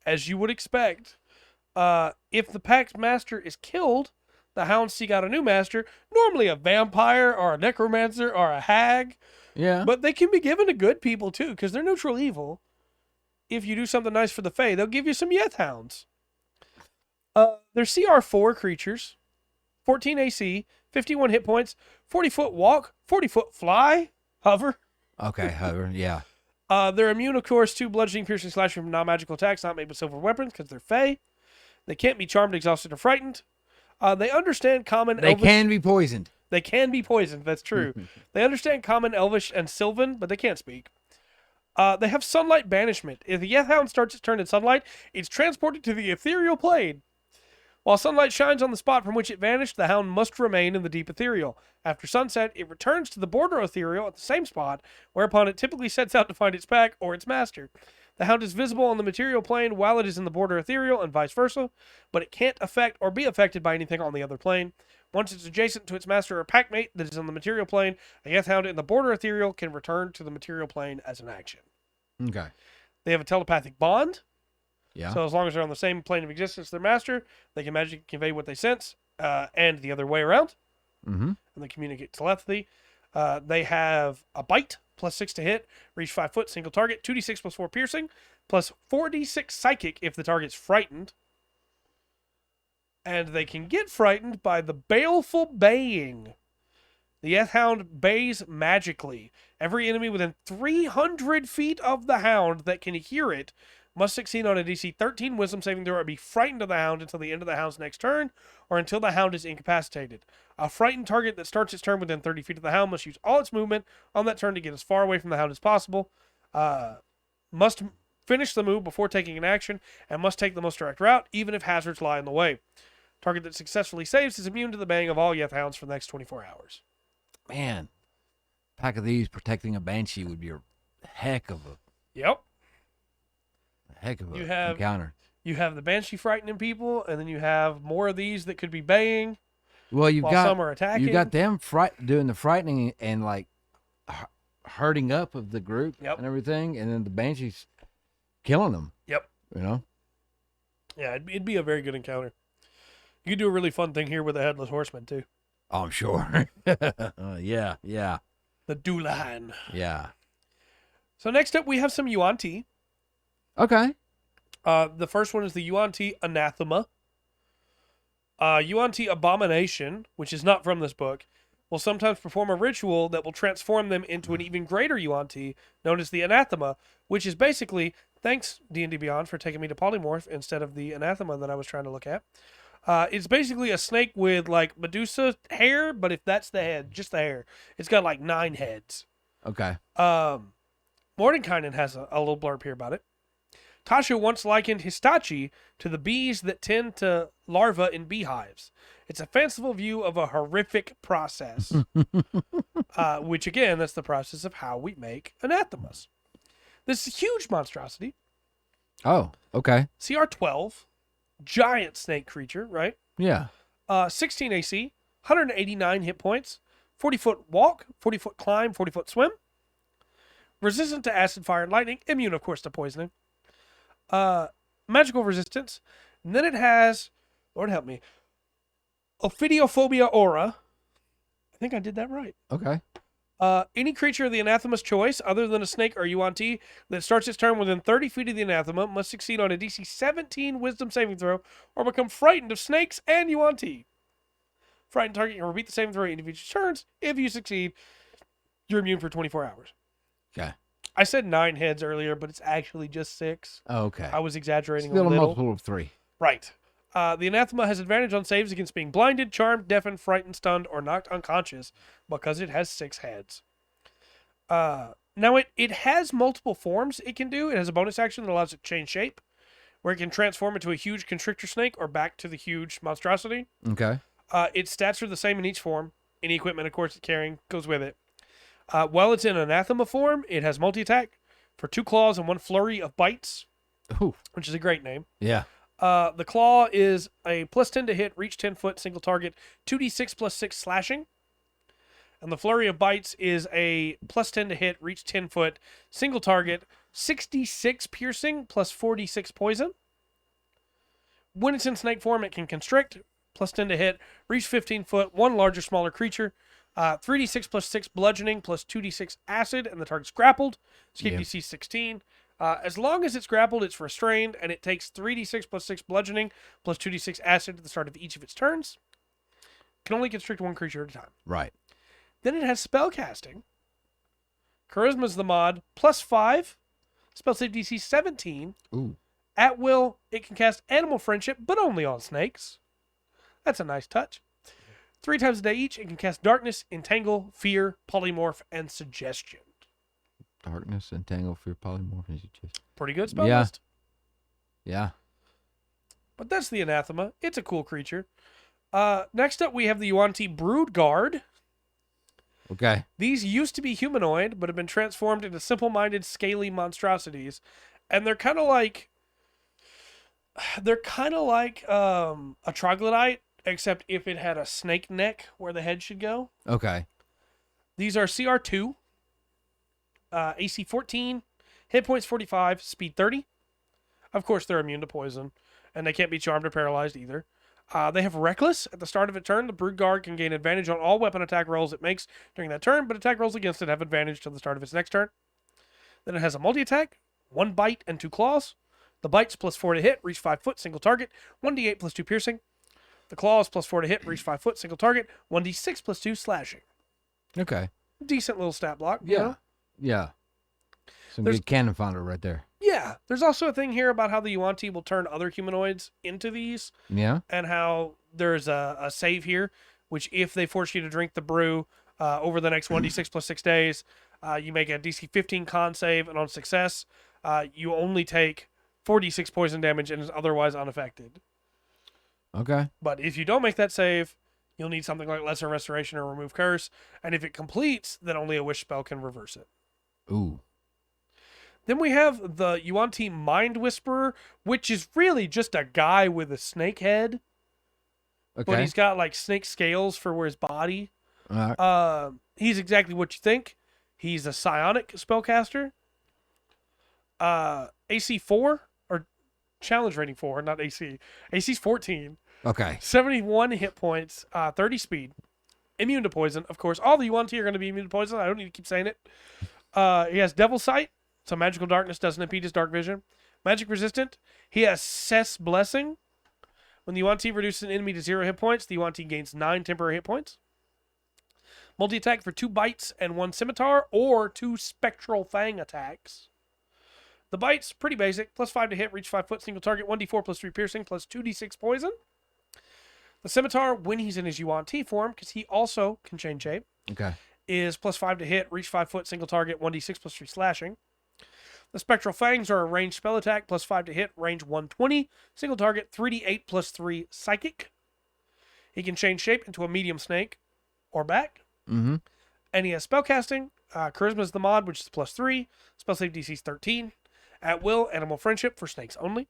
as you would expect. If the pack's master is killed, the Hounds seek out a new master, normally a vampire or a necromancer or a hag. Yeah. But they can be given to good people too, because they're neutral evil. If you do something nice for the Fae, they'll give you some Yeth Hounds. They're CR4 creatures, 14 AC, 51 hit points, 40-foot walk, 40-foot fly, hover. Okay, hover. Yeah. They're immune, of course, to bludgeoning, piercing, slashing from non-magical attacks not made with silver weapons because they're Fae. They can't be charmed, exhausted, or frightened. They understand common. They can be poisoned. They can be poisoned. That's true. They understand common, Elvish, and Sylvan, but they can't speak. They have sunlight banishment. If the Yeth Hound starts its turn in sunlight, it's transported to the ethereal plane. While sunlight shines on the spot from which it vanished, the Hound must remain in the deep ethereal. After sunset, it returns to the border ethereal at the same spot, whereupon it typically sets out to find its pack or its master. The Hound is visible on the material plane while it is in the border ethereal and vice versa, but it can't affect or be affected by anything on the other plane. Once it's adjacent to its master or packmate that is on the material plane, a Yeth Hound in the border ethereal can return to the material plane as an action. Okay. They have a telepathic bond. Yeah. So as long as they're on the same plane of existence as their master, they can magically convey what they sense, and the other way around. Mm-hmm. And they communicate telepathy. They have a bite, +6 to hit, reach 5 foot, single target, 2d6 + 4 piercing, plus 4d6 psychic if the target's frightened. And they can get frightened by the baleful baying. The Yeth Hound bays magically. Every enemy within 300 feet of the Hound that can hear it must succeed on a DC 13 Wisdom saving throw or be frightened of the Hound until the end of the Hound's next turn, or until the Hound is incapacitated. A frightened target that starts its turn within 30 feet of the Hound must use all its movement on that turn to get as far away from the Hound as possible. Must finish the move before taking an action, and must take the most direct route, even if hazards lie in the way. Target that successfully saves is immune to the baying of all Yeth Hounds for the next 24 hours. Man, a pack of these protecting a Banshee would be a heck of a encounter. You have the Banshee frightening people, and then you have more of these that could be baying. Well, some are attacking. You got them doing the frightening and like hurting up of the group and everything, and then the Banshees killing them. Yep. You know. Yeah, it'd be a very good encounter. You could do a really fun thing here with the Headless Horseman too. Oh, I'm sure. Yeah. The Dulan. Yeah. So next up, we have some Yuante. Okay. The first one is the Yuante Anathema. Yuante Abomination, which is not from this book, will sometimes perform a ritual that will transform them into an even greater Yuante, known as the Anathema, which is basically, thanks D&D Beyond for taking me to Polymorph instead of the Anathema that I was trying to look at. It's basically a snake with like Medusa hair, but if that's the head, just the hair, it's got like 9 heads. Okay. Mordenkainen has a little blurb here about it. Tasha once likened Histachi to the bees that tend to larvae in beehives. It's a fanciful view of a horrific process, which again, that's the process of how we make anathemas. This is a huge monstrosity. Oh, okay. CR 12. Giant snake creature, right? Yeah. 16 AC, 189 hit points, 40-foot walk, 40-foot climb, 40-foot swim. Resistant to acid, fire, and lightning. Immune, of course, to poisoning. Magical resistance. And then it has, Lord help me, Ophidiophobia aura. I think I did that right. Okay. Any creature of the anathema's choice, other than a snake or Yuante, that starts its turn within 30 feet of the anathema must succeed on a DC 17 Wisdom saving throw or become frightened of snakes and Yuante. Frightened target can repeat the saving throw in future turns. If you succeed, you're immune for 24 hours. Okay. I said 9 heads earlier, but it's actually just 6. Oh, okay. I was exaggerating Still a little. a multiple of 3. Right. The anathema has advantage on saves against being blinded, charmed, deafened, frightened, stunned, or knocked unconscious because it has 6 heads. Now, it has multiple forms it can do. It has a bonus action that allows it to change shape, where it can transform into a huge constrictor snake or back to the huge monstrosity. Okay. Its stats are the same in each form. Any equipment, of course, it's carrying goes with it. While it's in anathema form, it has multi-attack for 2 claws and 1 flurry of bites, Ooh. which is a great name. Yeah. The claw is a +10 to hit, reach 10 foot, single target, 2d6 + 6 slashing. And the flurry of bites is a +10 to hit, reach 10 foot, single target, 66 piercing, +4d6 poison. When it's in snake form, it can constrict, plus 10 to hit, reach 15 foot, one larger, smaller creature, 3d6 plus 6 bludgeoning, plus 2d6 acid, and the target's grappled. Escape DC 16. As long as it's grappled, it's restrained, and it takes 3d6 plus 6 bludgeoning, plus 2d6 acid at the start of each of its turns. Can only constrict one creature at a time. Right. Then it has spellcasting. Charisma's the mod, plus 5. Spell save DC 17. Ooh. At will, it can cast Animal Friendship, but only on snakes. That's a nice touch. 3 times a day each, it can cast Darkness, Entangle, Fear, Polymorph, and Suggestion. Darkness, Entangle, Fear, Polymorph, and Suggestion. Pretty good spell Yeah. list. Yeah. But that's the Anathema. It's a cool creature. Next up, we have the Yuante Brood Guard. Okay. These used to be humanoid, but have been transformed into simple-minded, scaly monstrosities. And they're kind of like... a troglodyte, except if it had a snake neck where the head should go. Okay. These are CR2, AC 14, hit points 45, speed 30. Of course, they're immune to poison, and they can't be charmed or paralyzed either. They have Reckless. At the start of a turn, the Brood Guard can gain advantage on all weapon attack rolls it makes during that turn, but attack rolls against it have advantage till the start of its next turn. Then it has a multi-attack, 1 bite and 2 claws. The bites plus 4 to hit, reach 5 foot, single target, 1d8 plus 2 piercing. The claws plus 4 to hit, reach 5 foot, single target, 1d6 plus 2 slashing. Okay. Decent little stat block. You know? Yeah. Some There's- good cannon fodder right there. Yeah. There's also a thing here about how the Yuante will turn other humanoids into these, Yeah. and how there's a save here, which if they force you to drink the brew over the next 1d6 plus 6 days, you make a DC 15 con save, and on success, you only take 4d6 poison damage and is otherwise unaffected. Okay. But if you don't make that save, you'll need something like Lesser Restoration or Remove Curse, and if it completes, then only a Wish spell can reverse it. Ooh. Then we have the Yuante Mind Whisperer, which is really just a guy with a snake head, Okay. but he's got like snake scales for his body. All right. He's exactly what you think. He's a psionic spellcaster. AC 4, or challenge rating 4, not AC. AC's 14. Okay. 71 hit points, 30 speed. Immune to poison, of course. All the Yuante are going to be immune to poison. I don't need to keep saying it. He has Devil Sight, so magical darkness doesn't impede his dark vision. Magic resistant. He has Cess Blessing. When the Yuante reduces an enemy to 0 hit points, the Yuante gains 9 temporary hit points. Multi-attack for 2 bites and 1 scimitar, or 2 spectral fang attacks. The bites, pretty basic. Plus 5 to hit, reach 5 foot, single target, 1d4 plus 3 piercing, plus 2d6 poison. The scimitar, when he's in his Yuante form, because he also can change shape, Okay. is plus 5 to hit, reach 5 foot, single target, 1d6 plus 3 slashing. The spectral fangs are a ranged spell attack, plus 5 to hit, range 120, single target, 3d8 plus 3 psychic. He can change shape into a medium snake or back. Mm-hmm. And he has spellcasting. Charisma is the mod, which is plus 3. Spell save DC is 13. At will, Animal Friendship for snakes only.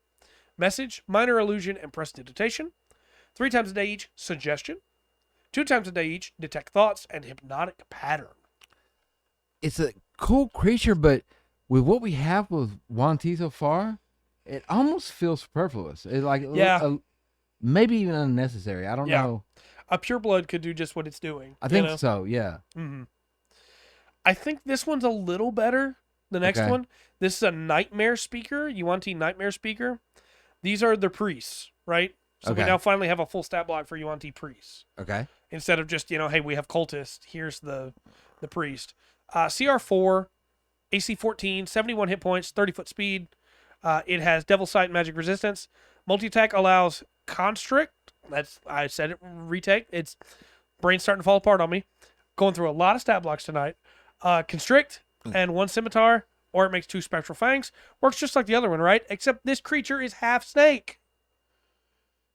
Message, Minor Illusion, and Prestidigitation. 3 times a day each, Suggestion. 2 times a day each, Detect Thoughts and Hypnotic Pattern. It's a cool creature, but with what we have with Yuante so far, it almost feels superfluous. It maybe even unnecessary. I don't know. A pureblood could do just what it's doing. I think so. Yeah. Mm-hmm. I think this one's a little better. The next Okay. one. This is a Nightmare Speaker. Yuante Nightmare Speaker. These are the priests, right? So we Okay. now finally have a full stat block for Yuante priests. Okay. Instead of just, hey, we have cultists. Here's the priest. CR4, AC 14, 71 hit points, 30 foot speed. It has Devil Sight and Magic Resistance. Multi-attack allows Constrict. I said it, retake. It's brain's starting to fall apart on me. Going through a lot of stat blocks tonight. Constrict and 1 scimitar, or it makes 2 spectral fangs. Works just like the other one, right? Except this creature is half snake.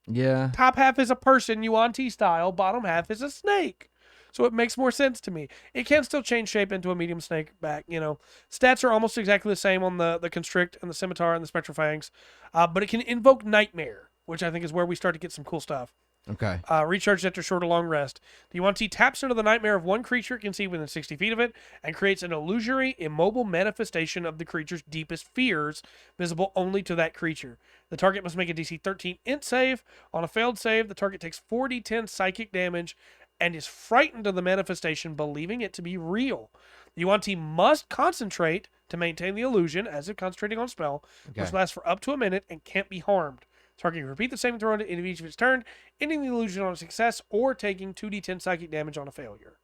Yeah. Top half is a person, Yuante style. Bottom half is a snake. So it makes more sense to me. It can still change shape into a medium snake back, Stats are almost exactly the same on the Constrict and the Scimitar and the Spectral Fangs. But it can invoke Nightmare, which I think is where we start to get some cool stuff. Okay. Recharges after short or long rest. The Yuante taps into the nightmare of one creature it can see within 60 feet of it and creates an illusory, immobile manifestation of the creature's deepest fears, visible only to that creature. The target must make a DC 13 int save. On a failed save, the target takes 4d10 psychic damage and is frightened of the manifestation, believing it to be real. The Yuante must concentrate to maintain the illusion, as if concentrating on a spell, which lasts for up to a minute and can't be harmed. Target can repeat the saving throw at the end of each of its turn, ending the illusion on a success or taking 2d10 psychic damage on a failure.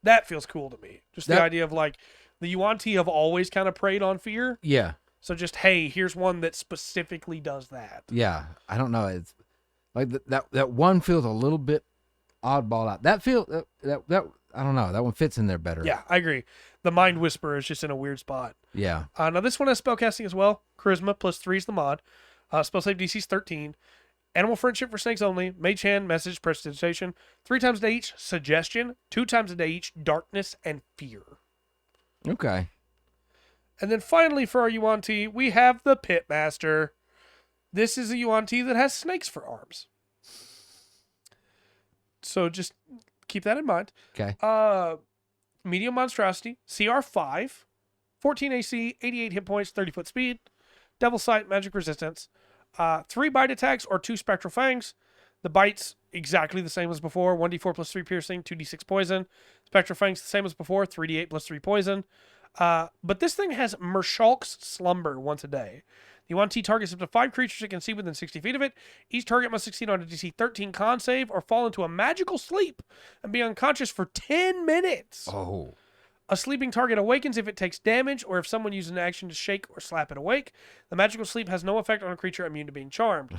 That feels cool to me. Just the idea of like the Yuante have always kind of preyed on fear. Yeah. So just, hey, here's one that specifically does that. Yeah. I don't know. It's like that one feels a little bit oddball out. That I don't know. That one fits in there better. Yeah, I agree. The Mind Whisperer is just in a weird spot. Yeah. Now this one has spellcasting as well. Charisma +3 is the mod. Spell save DC is 13. Animal Friendship for snakes only. Mage Hand, Message, Prestidigitation. 3 times a day each. Suggestion. 2 times a day each. Darkness and Fear. Okay. And then finally for our Yuante, we have the Pitmaster. This is a Yuante that has snakes for arms. So just keep that in mind. Okay. Medium monstrosity, CR 5, 14 AC, 88 hit points, 30 foot speed, Devil Sight, magic resistance, 3 bite attacks or 2 spectral fangs. The bites exactly the same as before, 1d4 plus 3 piercing, 2d6 poison. Spectral fangs the same as before, 3d8 plus 3 poison. But this thing has Mershalk's Slumber once a day. The Yuante targets up to 5 creatures it can see within 60 feet of it. Each target must succeed on a DC 13 con save or fall into a magical sleep and be unconscious for 10 minutes. Oh. A sleeping target awakens if it takes damage or if someone uses an action to shake or slap it awake. The magical sleep has no effect on a creature immune to being charmed.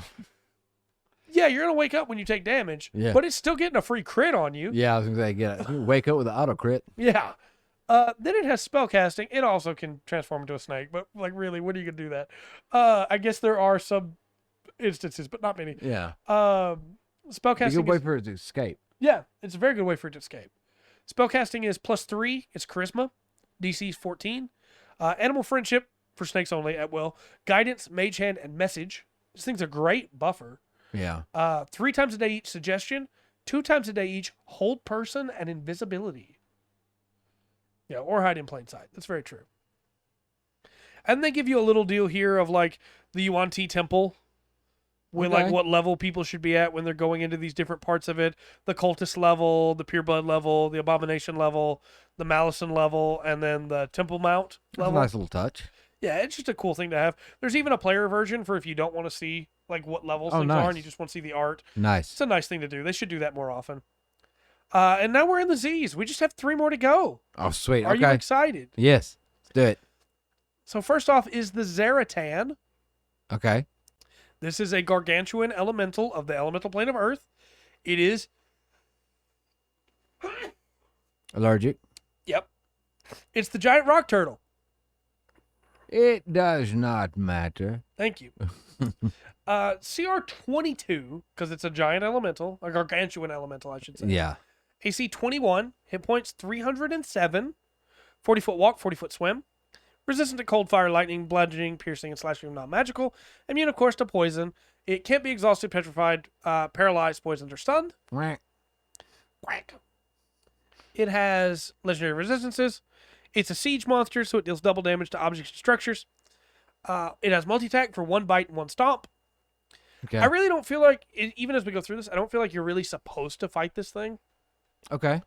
Yeah, you're going to wake up when you take damage, but it's still getting a free crit on you. Yeah, I was going to say, wake up with an auto crit. Yeah. Then it has spellcasting. It also can transform into a snake, but like really, when are you gonna do that? I guess there are some instances, but not many. Yeah. Spellcasting. A good way for it to escape. Yeah, it's a very good way for it to escape. Spellcasting is +3. It's charisma. DC is 14. Animal Friendship for snakes only at will. Guidance, Mage Hand, and Message. This thing's a great buffer. Yeah. 3 times a day each. Suggestion. 2 times a day each. Hold person and invisibility. Yeah, or hide in plain sight. That's very true. And they give you a little deal here of like the Yuante temple with like what level people should be at when they're going into these different parts of it. The cultist level, the pure blood level, the abomination level, the malison level, and then the temple mount level. That's a nice little touch. Yeah, it's just a cool thing to have. There's even a player version for if you don't want to see like what levels things are and you just want to see the art. Nice. It's a nice thing to do. They should do that more often. And now we're in the Z's. We just have 3 more to go. Oh, sweet. Are you excited? Yes. Let's do it. So first off is the Zaratan. Okay. This is a gargantuan elemental of the elemental plane of Earth. It is... Allergic. Yep. It's the giant rock turtle. It does not matter. Thank you. CR 22, because it's a giant elemental, a gargantuan elemental, I should say. Yeah. AC 21, hit points 307, 40-foot walk, 40-foot swim. Resistant to cold, fire, lightning, bludgeoning, piercing, and slashing, non-magical. Immune, of course, to poison. It can't be exhausted, petrified, paralyzed, poisoned, or stunned. Quack. Quack. It has legendary resistances. It's a siege monster, so it deals double damage to objects and structures. It has multi-attack for 1 bite and 1 stomp. Okay. I really don't feel like, even as we go through this, I don't feel like you're really supposed to fight this thing. Okay.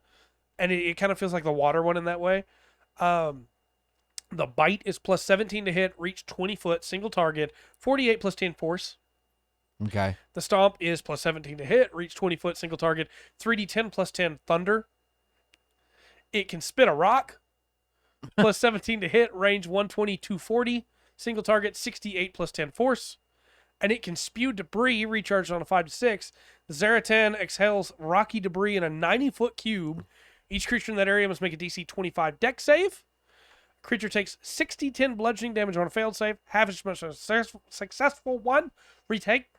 And it kind of feels like the water one in that way. The bite is +17 to hit, reach 20 foot, single target, 48 + 10 force. Okay. The stomp is +17 to hit, reach 20 foot, single target, 3d10 + 10 thunder. It can spit a rock, +17 to hit, range 120, 240, single target, 68 + 10 force. And it can spew debris, recharged on a 5 to 6. The Zaratan exhales rocky debris in a 90-foot cube. Each creature in that area must make a DC 25 dex save. Creature takes 60-10 bludgeoning damage on a failed save. Half as much as a successful one. Retake.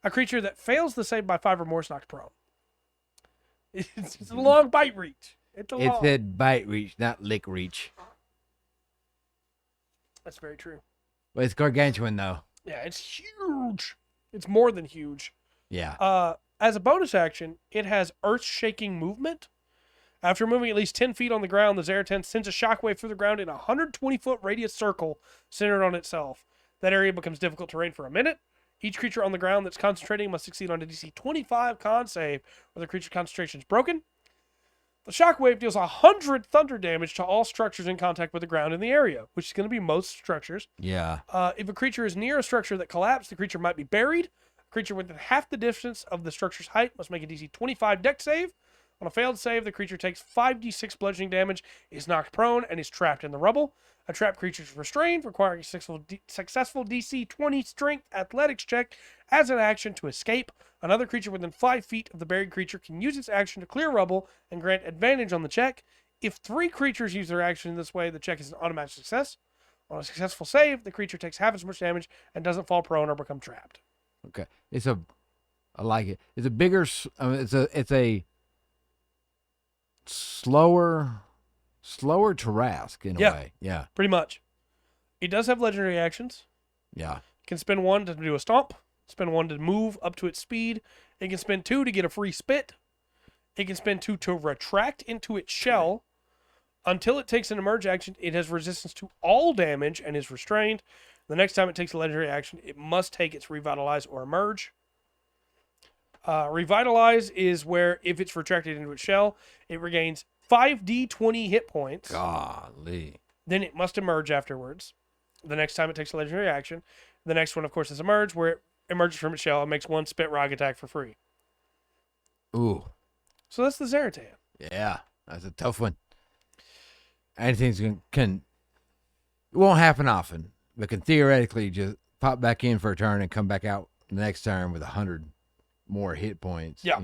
A creature that fails the save by 5 or more is knocked prone. It's a long bite reach. It said bite reach, not lick reach. That's very true. But it's gargantuan, though. Yeah, it's huge. It's more than huge. Yeah. As a bonus action, it has earth-shaking movement. After moving at least 10 feet on the ground, the Zeratin sends a shockwave through the ground in a 120-foot radius circle centered on itself. That area becomes difficult terrain for a minute. Each creature on the ground that's concentrating must succeed on a DC 25 con save, or the creature concentration is broken. The shockwave deals 100 thunder damage to all structures in contact with the ground in the area, which is going to be most structures. Yeah. If a creature is near a structure that collapsed, the creature might be buried. A creature within half the distance of the structure's height must make a DC 25 dex save. On a failed save, the creature takes 5d6 bludgeoning damage, is knocked prone, and is trapped in the rubble. A trapped creature is restrained, requiring a successful DC 20 strength athletics check as an action to escape. Another creature within 5 feet of the buried creature can use its action to clear rubble and grant advantage on the check. If 3 creatures use their action in this way, the check is an automatic success. On a successful save, the creature takes half as much damage and doesn't fall prone or become trapped. Okay. I like it. It's a bigger, it's a slower Tarrasque in a way. Yeah. Pretty much. It does have legendary actions. Yeah. It can spend 1 to do a stomp, spend 1 to move up to its speed. It can spend 2 to get a free spit. It can spend 2 to retract into its shell. Until it takes an emerge action, it has resistance to all damage and is restrained. The next time it takes a legendary action, it must take its revitalize or emerge. Revitalize is where, if it's retracted into its shell, it regains 5d20 hit points. Golly. Then it must emerge afterwards. The next time it takes a legendary action. The next one, of course, is emerge, where it emerges from its shell and makes 1 spit rock attack for free. Ooh. So that's the Zeratin. Yeah. That's a tough one. Anything's it won't happen often, but can theoretically just pop back in for a turn and come back out the next turn with 100 more hit points. Yeah.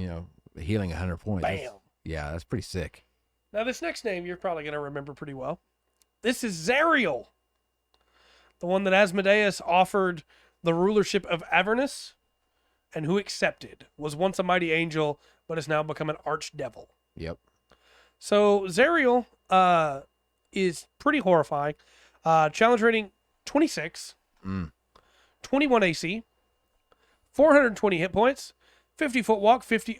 Healing 100 points. Bam. That's pretty sick. Now, this next name you're probably going to remember pretty well. This is Ariel, the one that Asmodeus offered the rulership of Avernus, and who accepted. Was once a mighty angel, but has now become an archdevil. Yep. So, Zariel is pretty horrifying. Challenge rating 26, 21 AC, 420 hit points, 50 foot walk, 50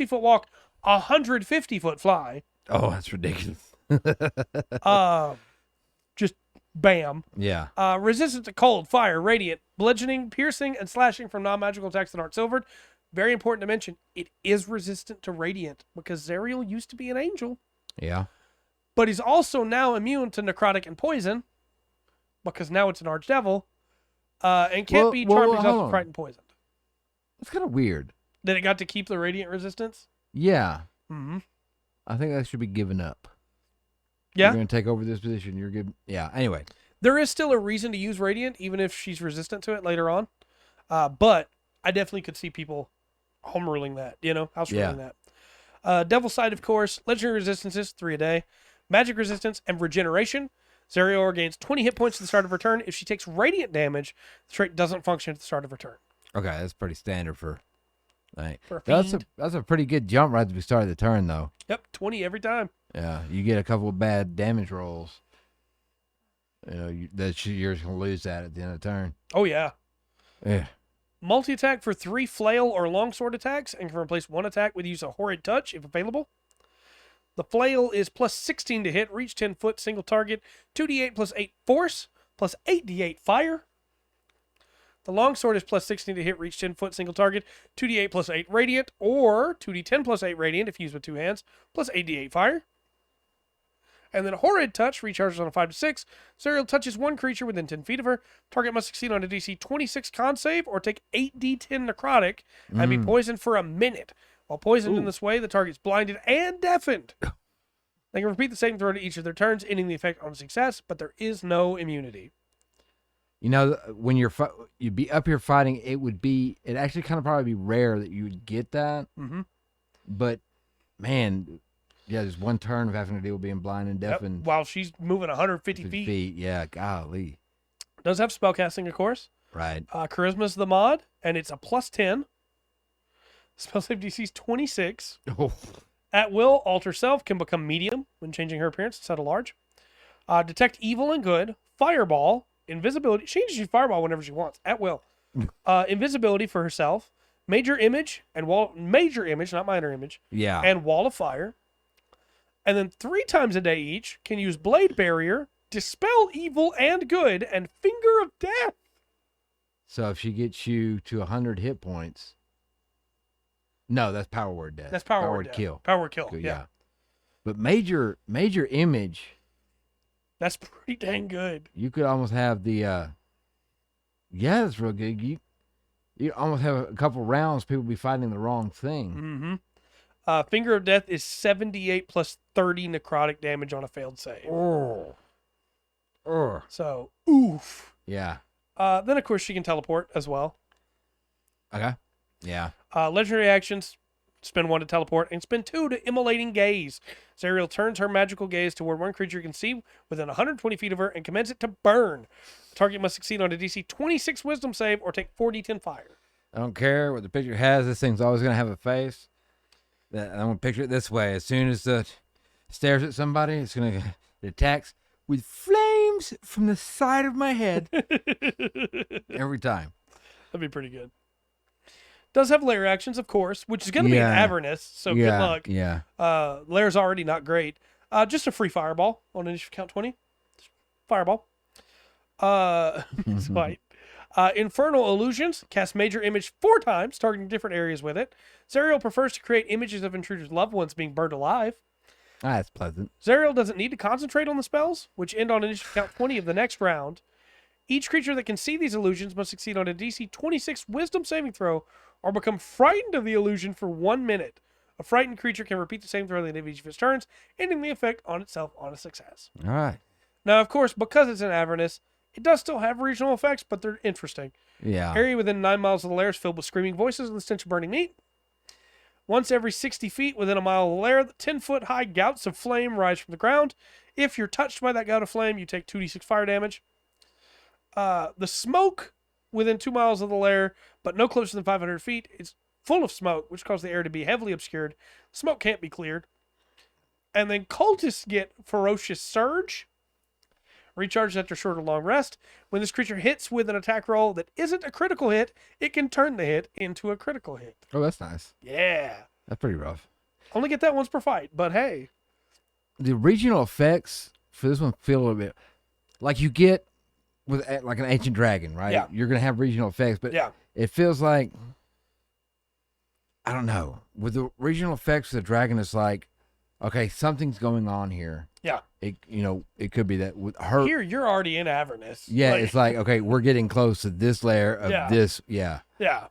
foot walk, 150 foot fly. Oh, that's ridiculous. Just bam. Yeah. Resistant to cold, fire, radiant, bludgeoning, piercing, and slashing from non-magical attacks that aren't silvered. Very important to mention, it is resistant to radiant because Zariel used to be an angel. Yeah. But he's also now immune to necrotic and poison because now it's an archdevil and can't be charmed, exhausted, frightened, poisoned. That's kind of weird. That it got to keep the radiant resistance? Yeah. Mm-hmm. I think that should be given up. Yeah. You're going to take over this position. You're good. Yeah. Anyway. There is still a reason to use radiant, even if she's resistant to it later on. But I definitely could see people home ruling that, house ruling that. Devil Side, of course. Legendary resistances, 3 a day. Magic resistance and regeneration. Zariel regains 20 hit points at the start of her turn. If she takes radiant damage, the trait doesn't function at the start of her turn. Okay, that's pretty standard for a fiend. That's a pretty good jump right at the start of the turn, though. Yep, 20 every time. Yeah, you get a couple of bad damage rolls. You're just going to lose that at the end of the turn. Oh, yeah. Yeah. Multi-attack for 3 flail or longsword attacks and can replace 1 attack with use of Horrid Touch if available. The flail is plus 16 to hit, reach 10 foot, single target, 2d8 plus 8 force, plus 8d8 fire. The longsword is plus 16 to hit, reach 10 foot, single target, 2d8 plus 8 radiant, or 2d10 plus 8 radiant if used with 2 hands, plus 8d8 fire. And then Horrid Touch recharges on a 5 to 6. Zariel touches 1 creature within 10 feet of her. Target must succeed on a DC 26 con save or take 8d10 necrotic and be poisoned for a minute. While poisoned in this way, the target is blinded and deafened. They can repeat the saving throw to each of their turns, ending the effect on success, but there is no immunity. When you'd be up here fighting, it actually kind of probably be rare that you would get that. Mm-hmm. But, man, there's one turn of having to deal with being blind and deaf. Yep. While she's moving 150 feet. Yeah, golly. Does have spellcasting, of course. Right. Charisma's the mod, and it's a plus 10. Spell save DC is 26. Oh. At will, alter self can become medium when changing her appearance instead of large. Detect evil and good. Fireball. Invisibility. She can just use fireball whenever she wants. At will. Invisibility for herself. Major image, not minor image. Yeah. And wall of fire. And then 3 times a day each can use blade barrier, dispel evil and good, and finger of death. So if she gets you to 100 hit points, no, that's power word death. That's power word word death. kill. Power word kill. Good, Yeah. But major image, That's pretty dang good. you could almost have the that's real good. You almost have a couple rounds people be fighting the wrong thing. Mm-hmm. Finger of death is 78 plus 30 necrotic damage on a failed save. Oh. So, oof. Yeah. Then of course she can teleport as well. Okay. Yeah. Legendary actions: spend 1 to teleport and spend 2 to immolating gaze. Ariel turns her magical gaze toward one creature you can see within 120 feet of her and commands it to burn. The target must succeed on a DC 26 Wisdom save or take 4d10 fire. I don't care what the picture has. This thing's always gonna have a face. I'm gonna picture it this way: as soon as it stares at somebody, it attacks with flames from the side of my head every time. That'd be pretty good. Does have lair actions, of course, which is going to be an Avernus, so good luck. Yeah. Lair's already not great. Just a free fireball on initiative count 20. Fireball. Spite. Infernal Illusions. Cast major image 4 times, targeting different areas with it. Zariel prefers to create images of intruders' loved ones being burned alive. That's pleasant. Zariel doesn't need to concentrate on the spells, which end on initiative count 20 of the next round. Each creature that can see these illusions must succeed on a DC 26 Wisdom saving throw or become frightened of the illusion for 1 minute. A frightened creature can repeat the same throw at the end of each of its turns, ending the effect on itself on a success. All right. Now, of course, because it's an Avernus, it does still have regional effects, but they're interesting. Yeah. Area within 9 miles of the lair is filled with screaming voices and the stench of burning meat. Once every 60 feet within a mile of the lair, 10-foot high gouts of flame rise from the ground. If you're touched by that gout of flame, you take 2d6 fire damage. The smoke within 2 miles of the lair, but no closer than 500 feet, is full of smoke, which causes the air to be heavily obscured. Smoke can't be cleared. And then cultists get Ferocious Surge. Recharges after short or long rest. When this creature hits with an attack roll that isn't a critical hit, it can turn the hit into a critical hit. Oh, that's nice. Yeah. That's pretty rough. Only get that once per fight, but hey. The regional effects for this one feel a little bit like you get with like an ancient dragon, right? Yeah. You're going to have regional effects, but it feels like, I don't know. With the regional effects of the dragon, it's like, okay, something's going on here. Yeah. It could be that with her. Here, you're already in Avernus. Yeah, it's like, okay, we're getting close to this layer of this. Yeah. Yeah.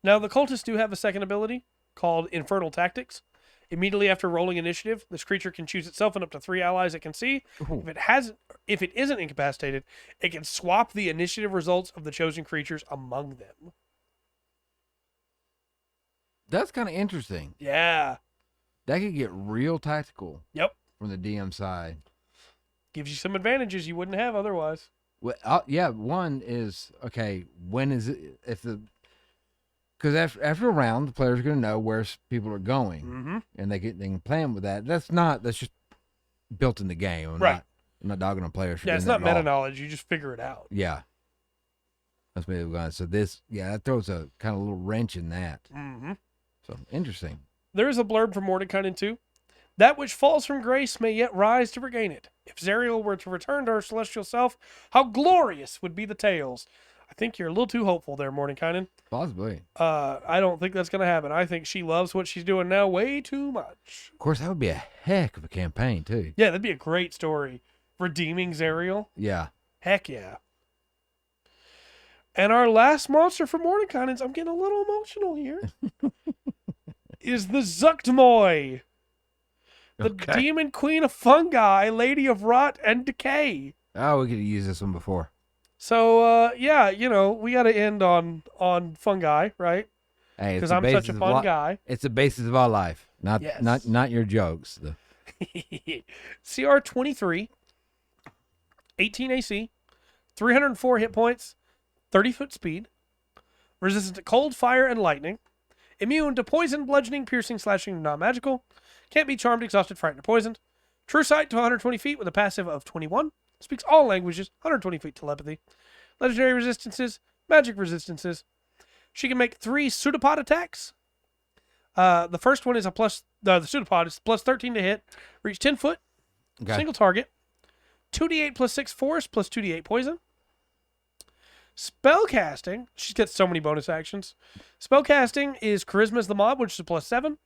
Now, the cultists do have a second ability called Infernal Tactics. Immediately after rolling initiative, this creature can choose itself and up to 3 allies it can see. Ooh. If it isn't incapacitated, it can swap the initiative results of the chosen creatures among them. That's kind of interesting. Yeah. That could get real tactical. Yep. From the DM side. Gives you some advantages you wouldn't have otherwise. Well, one is, okay, when is it, because after a round, the players are going to know where people are going, and they can plan with that. That's just built in the game. I'm not dogging on players for doing it's that not at all. meta knowledge. You just figure it out. Yeah. That's what they've gone. So that throws a kind of little wrench in that. So, interesting. There is a blurb from Mordenkainen too. That which falls from grace may yet rise to regain it. If Zariel were to return to her celestial self, how glorious would be the tales. I think you're a little too hopeful there, Mordenkainen. Possibly. I don't think that's going to happen. I think she loves what she's doing now way too much. Of course, that would be a heck of a campaign, too. Yeah, that'd be a great story. Redeeming Zariel. Yeah. Heck yeah. And our last monster for Mordenkainen's, I'm getting a little emotional here, is the Zuggtmoy. The demon queen of fungi, lady of rot and decay. Oh, we could have used this one before. So, we got to end on fungi, right? Hey, because I'm such a fun guy. It's the basis of our life, not your jokes. CR 23, 18 AC, 304 hit points, 30-foot speed, resistant to cold, fire, and lightning, immune to poison, bludgeoning, piercing, slashing, non-magical, can't be charmed, exhausted, frightened, or poisoned, true sight to 120 feet with a passive of 21, speaks all languages, 120 feet telepathy, legendary resistances, magic resistances. She can make 3 pseudopod attacks. The first one is the pseudopod is plus 13 to hit, reach 10 foot, single target. 2d8 plus 6 force plus 2d8 poison. Spellcasting, she's got so many bonus actions. Spellcasting is Charisma as the mob, which is a plus 7.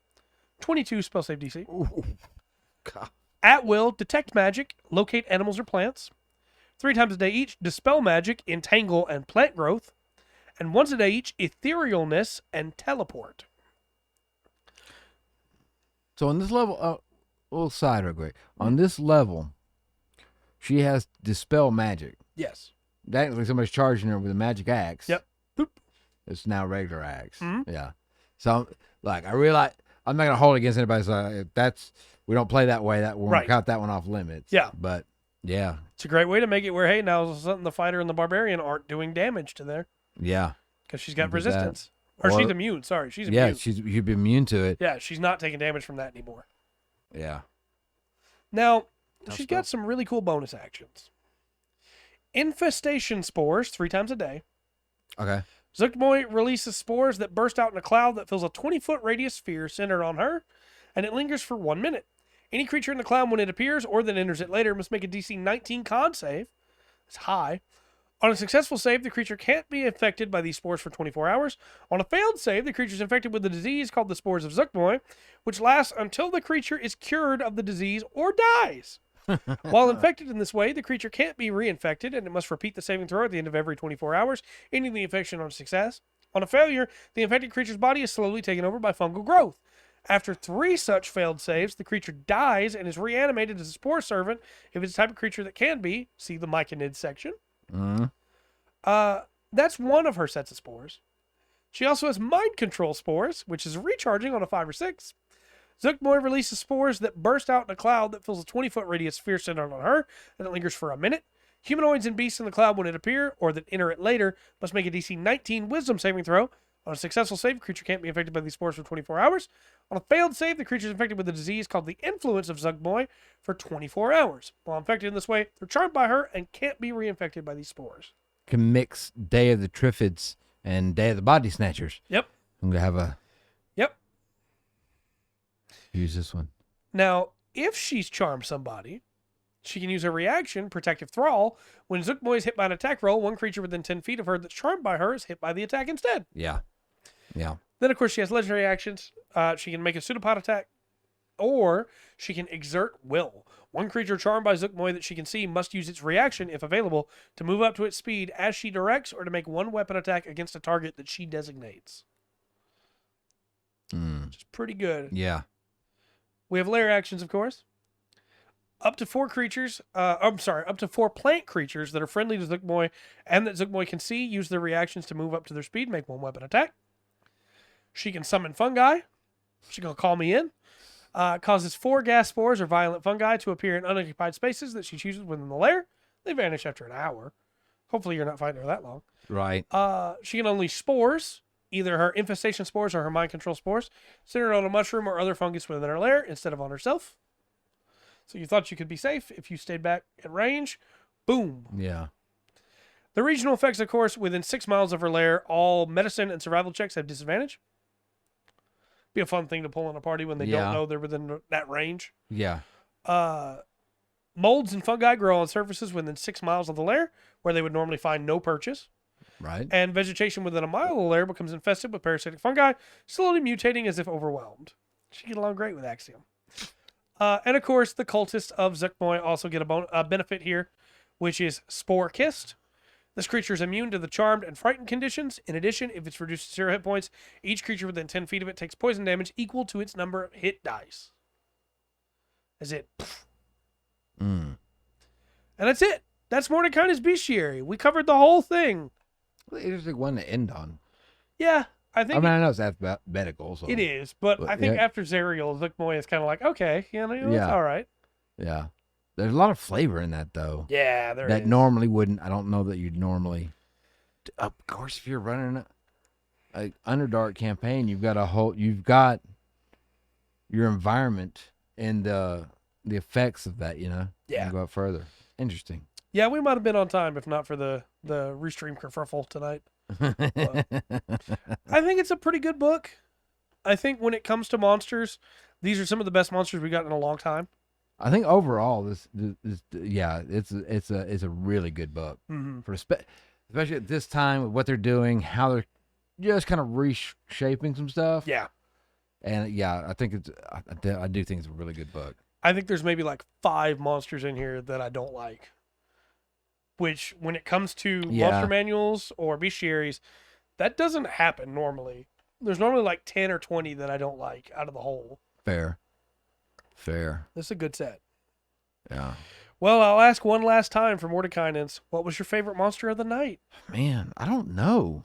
22 spell save DC. Ooh, God. At will, detect magic, locate animals or plants. 3 times a day each, dispel magic, entangle, and plant growth. And once a day each, etherealness and teleport. So on this level, a little side real quick. On this level, she has dispel magic. Yes. Technically, somebody's charging her with a magic axe. Yep. Boop. It's now a regular axe. Mm-hmm. Yeah. So, like, I realize I'm not gonna hold it against anybody. So we don't play that way. That we'll Right. cut that one off limits. Yeah. But yeah. It's a great way to make it where, hey, now all of a sudden the fighter and the barbarian aren't doing damage to there Yeah. because she's got Can do that. resistance. Or she's immune. Sorry, she's Yeah. immune. You'd be immune to it. Yeah, she's not taking damage from that anymore. Yeah. Now, Tough she's spell. got some really cool bonus actions. Infestation spores 3 times a day. Okay. Zuggtmoy releases spores that burst out in a cloud that fills a 20-foot radius sphere centered on her, and it lingers for 1 minute. Any creature in the cloud when it appears or that enters it later must make a DC 19 con save. It's high. On a successful save, the creature can't be infected by these spores for 24 hours. On a failed save, the creature is infected with a disease called the Spores of Zuckmoy, which lasts until the creature is cured of the disease or dies. While infected in this way, the creature can't be reinfected, and it must repeat the saving throw at the end of every 24 hours, ending the infection on success. On a failure, the infected creature's body is slowly taken over by fungal growth. After 3 such failed saves, the creature dies and is reanimated as a spore servant if it's the type of creature that can be. See the Myconid section. Mm-hmm. That's one of her sets of spores. She also has mind control spores, which is recharging on a 5 or 6. Zuckmoy releases spores that burst out in a cloud that fills a 20-foot radius sphere centered on her, and it lingers for a minute. Humanoids and beasts in the cloud when it appear, or that enter it later, must make a DC 19 wisdom saving throw. On a successful save, the creature can't be infected by these spores for 24 hours. On a failed save, the creature is infected with a disease called the influence of Zuggtmoy for 24 hours. While infected in this way, they're charmed by her and can't be reinfected by these spores. Can mix Day of the Triffids and Day of the Body Snatchers. Yep. I'm gonna have a. Yep. Use this one. Now, if she's charmed somebody, she can use her reaction, Protective Thrall. When Zuckmoy is hit by an attack roll, one creature within 10 feet of her that's charmed by her is hit by the attack instead. Yeah. Yeah. Then, of course, she has legendary actions. She can make a pseudopod attack, or she can exert will. One creature charmed by Zuckmoy that she can see must use its reaction, if available, to move up to its speed as she directs or to make one weapon attack against a target that she designates. Which is pretty good. Yeah. We have lair actions, of course. Up to 4 creatures, up to 4 plant creatures that are friendly to Zuckmoy and that Zuckmoy can see use their reactions to move up to their speed, make one weapon attack. She can summon fungi. She's going to call me in. Causes 4 gas spores or violent fungi to appear in unoccupied spaces that she chooses within the lair. They vanish after an hour. Hopefully you're not fighting her that long. Right. She can unleash spores, either her infestation spores or her mind control spores, centered on a mushroom or other fungus within her lair instead of on herself. So you thought you could be safe if you stayed back at range. Boom. Yeah. The regional effects, of course, within 6 miles of her lair, all medicine and survival checks have disadvantage. Be a fun thing to pull in a party when they don't know they're within that range. Yeah. Molds and fungi grow on surfaces within 6 miles of the lair, where they would normally find no purchase. Right. And vegetation within a mile of the lair becomes infested with parasitic fungi, slowly mutating as if overwhelmed. She get along great with Axiom. And of course, the cultists of Zuckmoy also get a benefit here, which is Spore Kissed. This creature is immune to the charmed and frightened conditions. In addition, if it's reduced to 0 hit points, each creature within 10 feet of it takes poison damage equal to its number of hit dice. That's it. And that's it. That's Mordenkaine's Bestiary. We covered the whole thing. Well, interesting one to end on. Yeah, I think. I mean, I know it's alphabetical, so it is, but I think after Zerial, Zuckmoy is kind of like, okay, it's all right. Yeah. There's a lot of flavor in that, though. Yeah, there that is. Normally wouldn't. I don't know that you'd normally. Of course, if you're running a Underdark campaign, you've got your environment and the effects of that. Yeah. You can go up further. Interesting. Yeah, we might have been on time if not for the Restream kerfuffle tonight. I think it's a pretty good book. I think when it comes to monsters, these are some of the best monsters we got in a long time. I think overall, this yeah, it's a really good book for especially at this time with what they're doing, how they're just kind of reshaping some stuff. Yeah, and yeah, I think I do think it's a really good book. I think there's maybe like 5 monsters in here that I don't like. Which, when it comes to monster manuals or bestiaries, that doesn't happen normally. There's normally like 10 or 20 that I don't like out of the whole. Fair. This is a good set. Yeah. Well, I'll ask one last time for Mordenkainen's. What was your favorite monster of the night? Man, I don't know.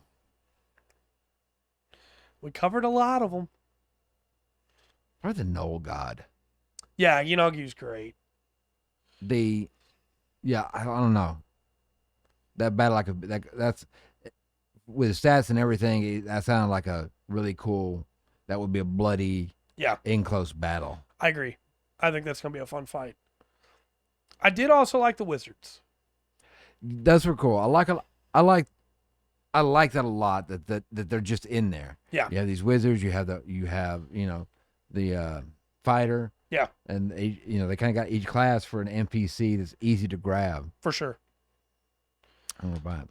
We covered a lot of them. Probably the Knoll God. Yeah, Yanagyu's great. Yeah, I don't know. That battle, that's with stats and everything. That sounded like a really cool. That would be a bloody, in close battle. I agree. I think that's gonna be a fun fight. I did also like the wizards. Those were cool. I like that a lot. That they're just in there. Yeah. You have these wizards. You have the fighter. Yeah. And they kind of got each class for an NPC that's easy to grab. For sure. I'm gonna buy it.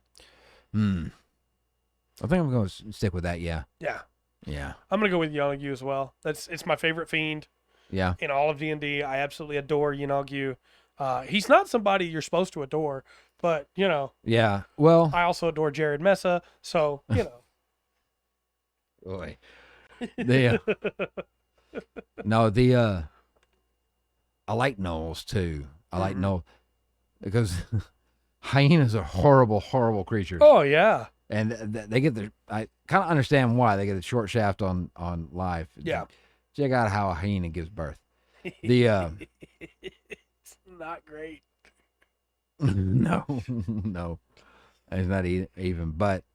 I think I'm gonna stick with that. Yeah. Yeah. Yeah. I'm gonna go with Yanagyu as well. It's my favorite fiend. Yeah. In all of D&D, I absolutely adore Yanagyu. He's not somebody you're supposed to adore, but Yeah. Well, I also adore Jared Mesa, so Boy. I like gnolls too. I like gnolls because hyenas are horrible, horrible creatures. Oh yeah. And they get I kind of understand why they get a short shaft on life. Yeah. Check out how a hyena gives birth. It's not great. No, it's not even. But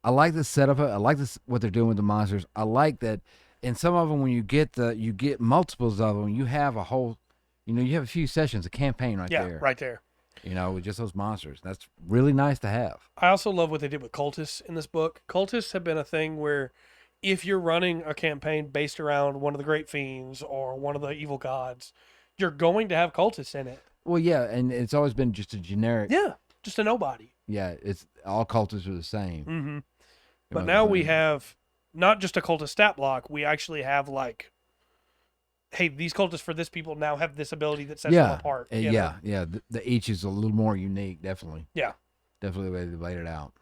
I like the setup. I like what they're doing with the monsters. I like that in some of them when you get multiples of them, you have a whole, you have a few sessions, a campaign right there. Yeah, right there. With just those monsters. That's really nice to have. I also love what they did with cultists in this book. Cultists have been a thing where if you're running a campaign based around one of the great fiends or one of the evil gods, you're going to have cultists in it. Well, yeah, and it's always been just a generic. Yeah, just a nobody. Yeah, it's all cultists are the same. Mm-hmm. But now we have not just a cultist stat block. We actually have like, hey, these cultists for this people now have this ability that sets them apart. Yeah. The each is a little more unique, definitely. Yeah. Definitely the way they laid it out.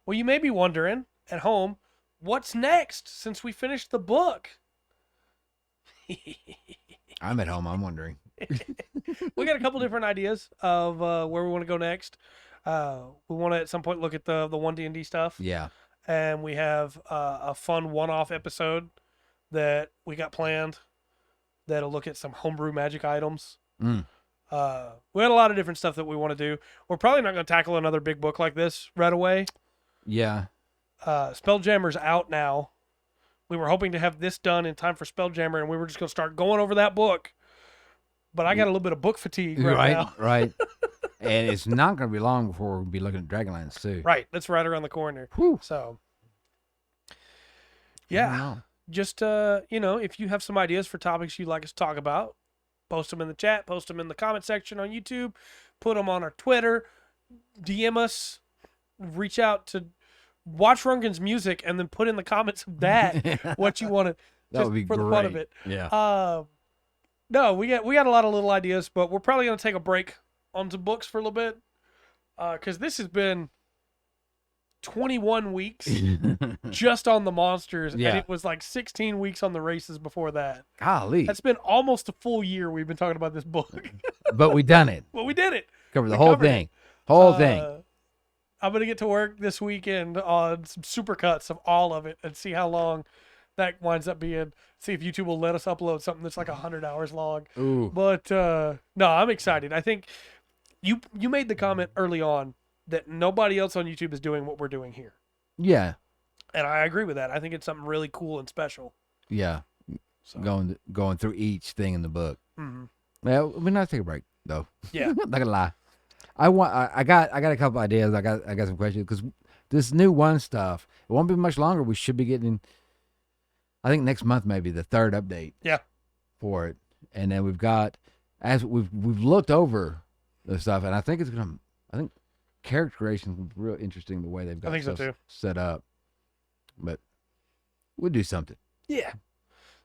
Well, you may be wondering at home, what's next since we finished the book? I'm at home. I'm wondering. We got a couple different ideas of where we want to go next. We want to at some point look at the 1D&D stuff. Yeah. And we have a fun one-off episode that we got planned that'll look at some homebrew magic items. We had a lot of different stuff that we want to do. We're probably not going to tackle another big book like this right away. Yeah. Spelljammer's out now. We were hoping to have this done in time for Spelljammer, and we were just going to start going over that book. But I got a little bit of book fatigue right now. Right. And it's not going to be long before we'll be looking at Dragonlance too. Right. That's right around the corner. Whew. So, yeah. Just, if you have some ideas for topics you'd like us to talk about, post them in the chat, post them in the comment section on YouTube, put them on our Twitter, DM us, reach out to Watch Rungan's music, and then put in the comments of that what you want to. That would be for great. the fun of it. Yeah. No, we got a lot of little ideas, but we're probably going to take a break on some books for a little bit because this has been 21 weeks just on the monsters, and it was like 16 weeks on the races before that. Golly. That's been almost a full year we've been talking about this book. But we done it. Well, we did it. Covered the whole thing. Whole thing. I'm going to get to work this weekend on some supercuts of all of it and see how long that winds up being. See if YouTube will let us upload something that's like 100 hours long. Ooh. But no, I'm excited. I think you made the comment early on that nobody else on YouTube is doing what we're doing here. Yeah. And I agree with that. I think it's something really cool and special. Yeah. So. Going through each thing in the book. Mm-hmm. Well, we're not take a break though. Yeah. Not gonna lie. I got a couple ideas. I got some questions because this new one stuff. It won't be much longer. We should be getting, I think next month maybe the 3rd update. Yeah. For it, and then we've got as we've looked over the stuff, and I think it's gonna. I think character creation is real interesting the way they've got so stuff too. set up. But we'll do something. Yeah.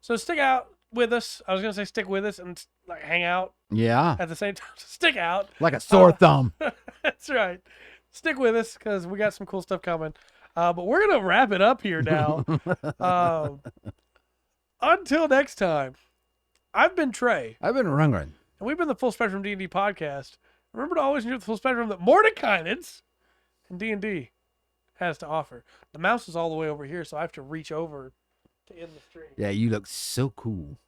So stick out with us. I was gonna say stick with us and like hang out Yeah. at the same time. Stick out. Like a sore thumb. That's right. Stick with us because we got some cool stuff coming. But we're gonna wrap it up here now. Until next time, I've been Trey. I've been Rungren. And we've been the Full Spectrum D&D podcast. Remember to always enjoy the full spectrum that Mordenkainen and D&D has to offer. The mouse is all the way over here, so I have to reach over to end the stream. Yeah, you look so cool.